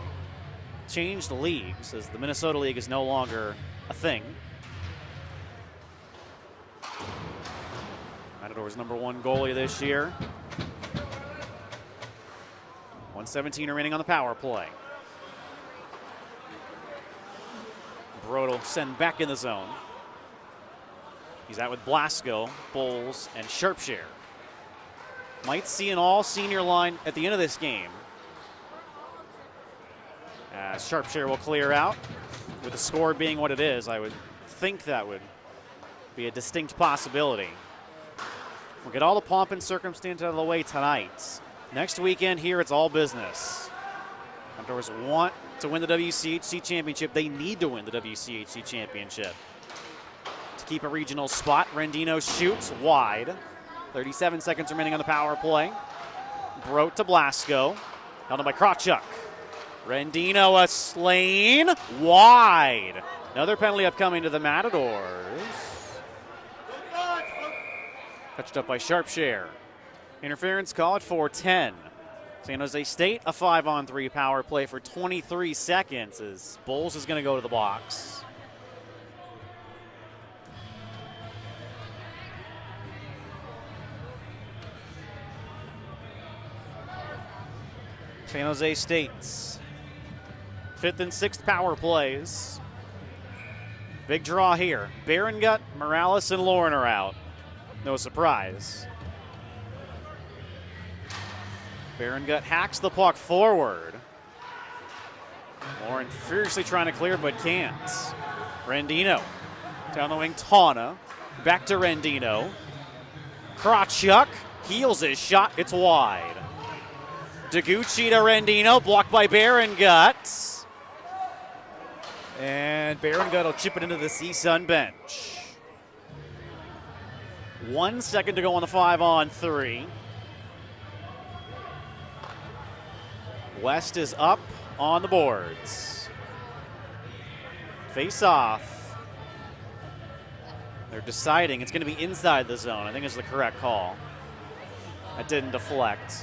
Changed leagues, as the Minnesota League is no longer a thing. Matadors' #1 goalie this year. 1:17 remaining on the power play. Brodel send back in the zone. He's out with Blasco, Bowles, and Sharpshire. Might see an all-senior line at the end of this game. As Sharpshire will clear out. With the score being what it is, I would think that would be a distinct possibility. We'll get all the pomp and circumstance out of the way tonight. Next weekend here, it's all business. Matadors want to win the WCHC championship. They need to win the WCHC championship. To keep a regional spot, Rendino shoots wide. 37 seconds remaining on the power play. Brote to Blasco. Held on by Kravchuk. Rendino a lane wide. Another penalty upcoming to the Matadors. Touched up by Sharpshire. Interference call at 4:10. San Jose State, a 5-on-3 power play for 23 seconds as Bowles is going to go to the box. San Jose State's 5th and 6th power plays. Big draw here. Berengut, Morales, and Lauren are out. No surprise. Berengut hacks the puck forward. Lauren fiercely trying to clear but can't. Rendino down the wing, Tana. Back to Rendino. Kravchuk heels his shot. It's wide. Degucci to Rendino, blocked by Berengut. And Berengut will chip it into the CSUN bench. 1 second to go on the 5-on-3. West is up on the boards. Face off. They're deciding it's going to be inside the zone. I think is the correct call. That didn't deflect.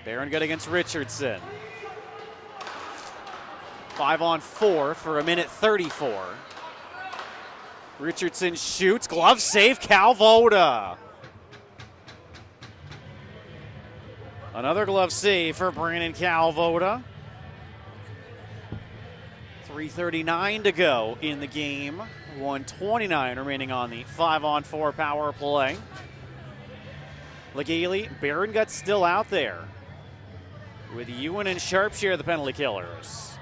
Berengut against Richardson. 5-on-4 for 1:34. Richardson shoots, glove save, Calvoda. Another glove save for Brandon Calvoda. 3:39 to go in the game. 1:29 remaining on the 5-on-4 power play. Legale, Berengut still out there. With Ewan and Sharpshire, the penalty killers.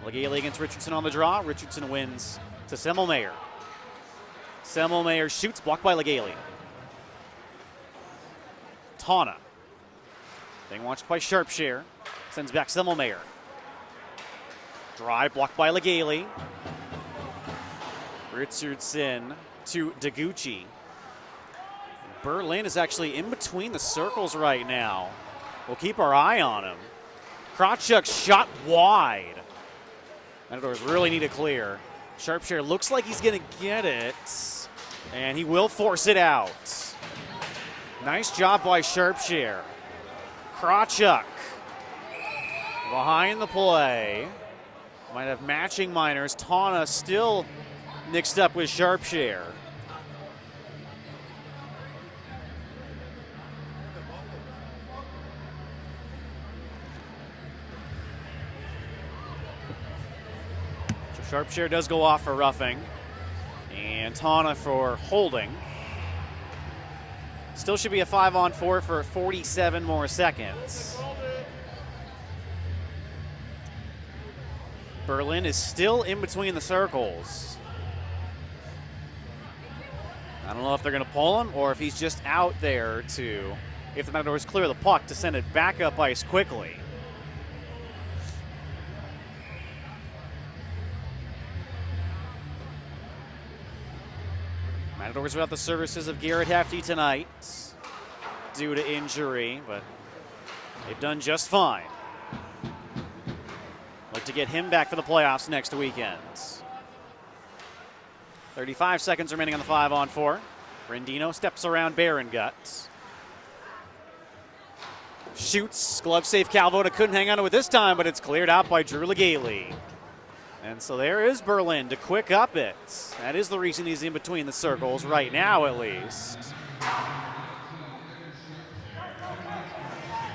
Legale against Richardson on the draw. Richardson wins to Semmelmayer. Semmelmayer shoots, blocked by Legale. Tana. Being watched by Sharpshire. Sends back Semmelmayer. Drive, blocked by Legale. Richardson to Degucci. Berlin is actually in between the circles right now. We'll keep our eye on him. Kravchuk shot wide. Matadors really need a clear. Sharpshire looks like he's going to get it, and he will force it out. Nice job by Sharpshire. Kravchuk behind the play. Might have matching minors. Tana still mixed up with Sharpshire. Sharpshare does go off for roughing. And Tana for holding. Still should be a 5-on-4 for 47 more seconds. Berlin is still in between the circles. I don't know if they're going to pull him or if he's just out there to, if the Matadors clear the puck, to send it back up ice quickly. Matadors without the services of Garrett Hefty tonight due to injury, but they've done just fine. Look to get him back for the playoffs next weekend. 35 seconds remaining on the 5-on-4. Rendino steps around Berengut. Shoots, glove safe. Calvota couldn't hang on to it this time, but it's cleared out by Drew Legaly. And so there is Berlin to quick up it. That is the reason he's in between the circles right now, at least.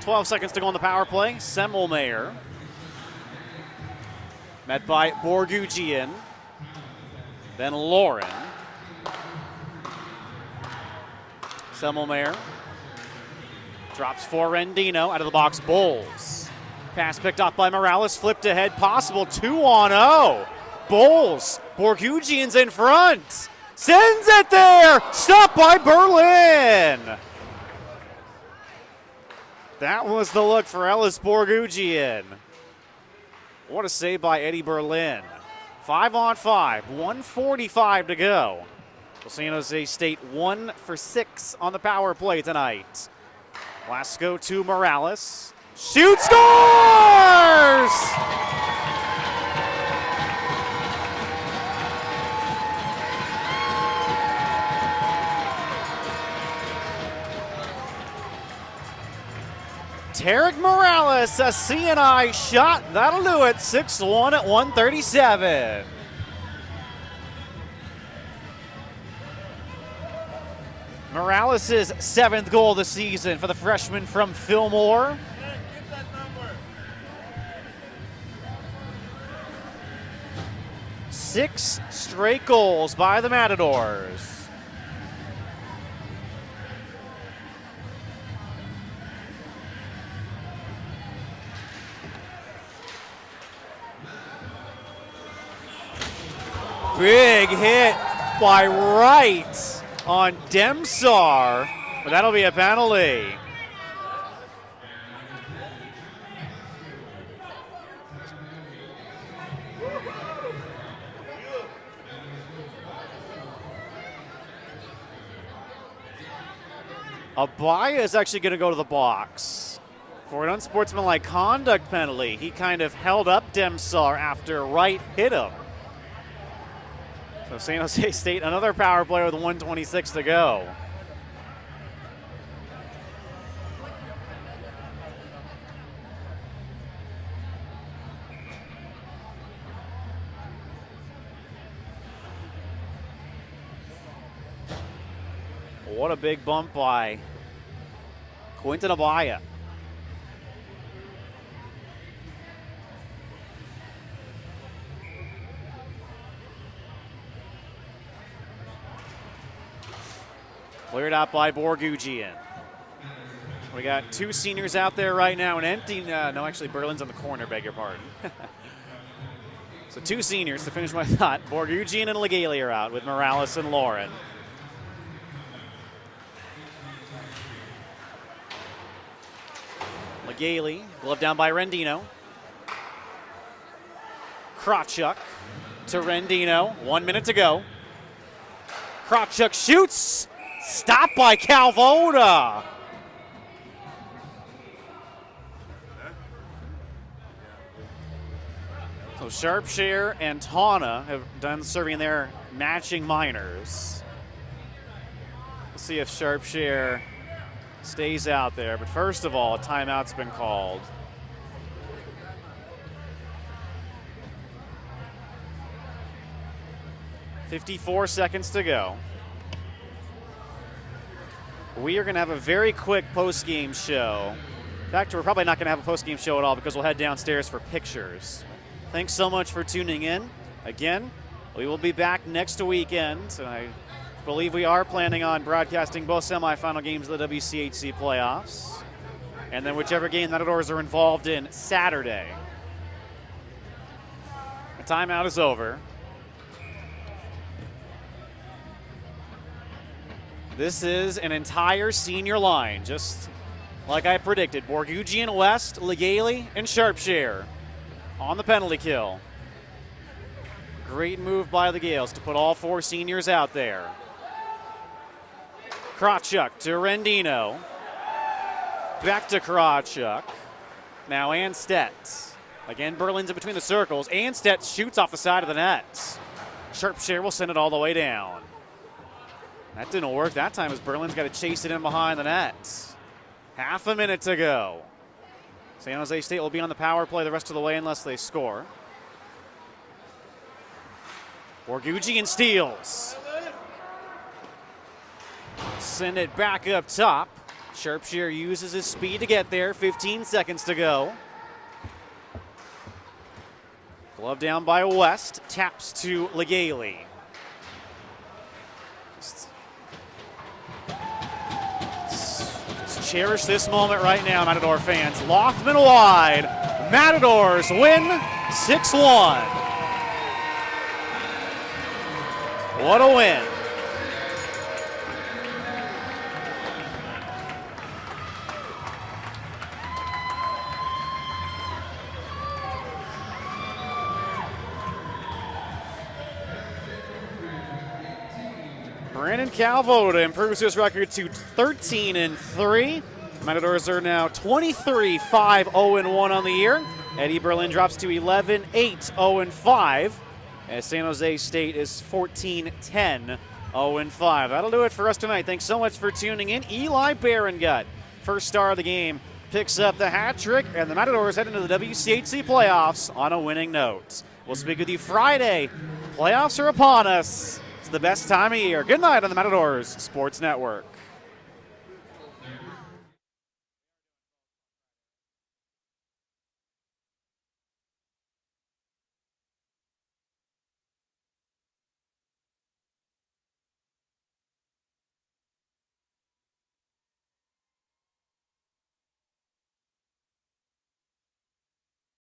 12 seconds to go on the power play. Semmelmayer met by Borgugian, then Lauren. Semmelmayer drops for Rendino, out of the box, Bowles. Pass picked off by Morales, flipped ahead, possible 2-on-0. Bowles, Borgugian's in front, sends it there, stopped by Berlin. That was the look for Ellis Borgugian. What a save by Eddie Berlin. 5-on-5, 1:45 to go. San Jose State 1 for 6 on the power play tonight. Lasco to Morales. Shoot, scores! Tarek Morales, a CNI shot. That'll do it. 6-1 at 137. Morales' 7th goal of the season for the freshman from Fillmore. Get that number. 6 straight goals by the Matadors. Big hit by Wright on Demsar, but that'll be a penalty. Abaya is actually going to go to the box for an unsportsmanlike conduct penalty. He kind of held up Demsar after Wright hit him. So San Jose State, another power play with 1:26 to go. What a big bump by Quinton Abaya. Cleared out by Borgugian. We got 2 seniors out there right now, and empty. No, actually, Berlin's on the corner, beg your pardon. So 2 seniors to finish my thought. Borgugian and Legaly are out with Morales and Lauren. Legaly, glove down by Rendino. Krawchuk to Rendino. 1 minute to go. Krawchuk shoots. Stopped by Calvota. So Sharpshare and Tana have done serving their matching minors. We'll see if Sharpshare stays out there. But first of all, a timeout's been called. .54 seconds to go. We are going to have a very quick post-game show. In fact, we're probably not going to have a post-game show at all because we'll head downstairs for pictures. Thanks so much for tuning in. Again, we will be back next weekend, and I believe we are planning on broadcasting both semifinal games of the WCHC playoffs, and then whichever game the Matadors are involved in Saturday. The timeout is over. This is an entire senior line, just like I predicted. Borgugian, West, Legale, and Sharpshire on the penalty kill. Great move by the Gales to put all 4 seniors out there. Krawchuk to Rendino. Back to Krawchuk. Now Anstedt. Again, Berlin's in between the circles. Anstedt shoots off the side of the net. Sharpshire will send it all the way down. That didn't work that time as Berlin's got to chase it in behind the net. Half a minute to go. San Jose State will be on the power play the rest of the way unless they score. Borgugian steals. Send it back up top. Sharpshire uses his speed to get there. 15 seconds to go. Glove down by West. Taps to Legale. Just cherish this moment right now, Matador fans. Lothman wide. Matadors win 6-1. What a win. Brandon Calvoda improves his record to 13-3. Matadors are now 23-5-0-1 on the year. Eddie Berlin drops to 11-8-0-5. As San Jose State is 14-10-0-5. That'll do it for us tonight. Thanks so much for tuning in. Eli Berengut, first star of the game, picks up the hat trick, and the Matadors head into the WCHC playoffs on a winning note. We'll speak with you Friday. Playoffs are upon us. It's the best time of year. Good night on the Matadors Sports Network.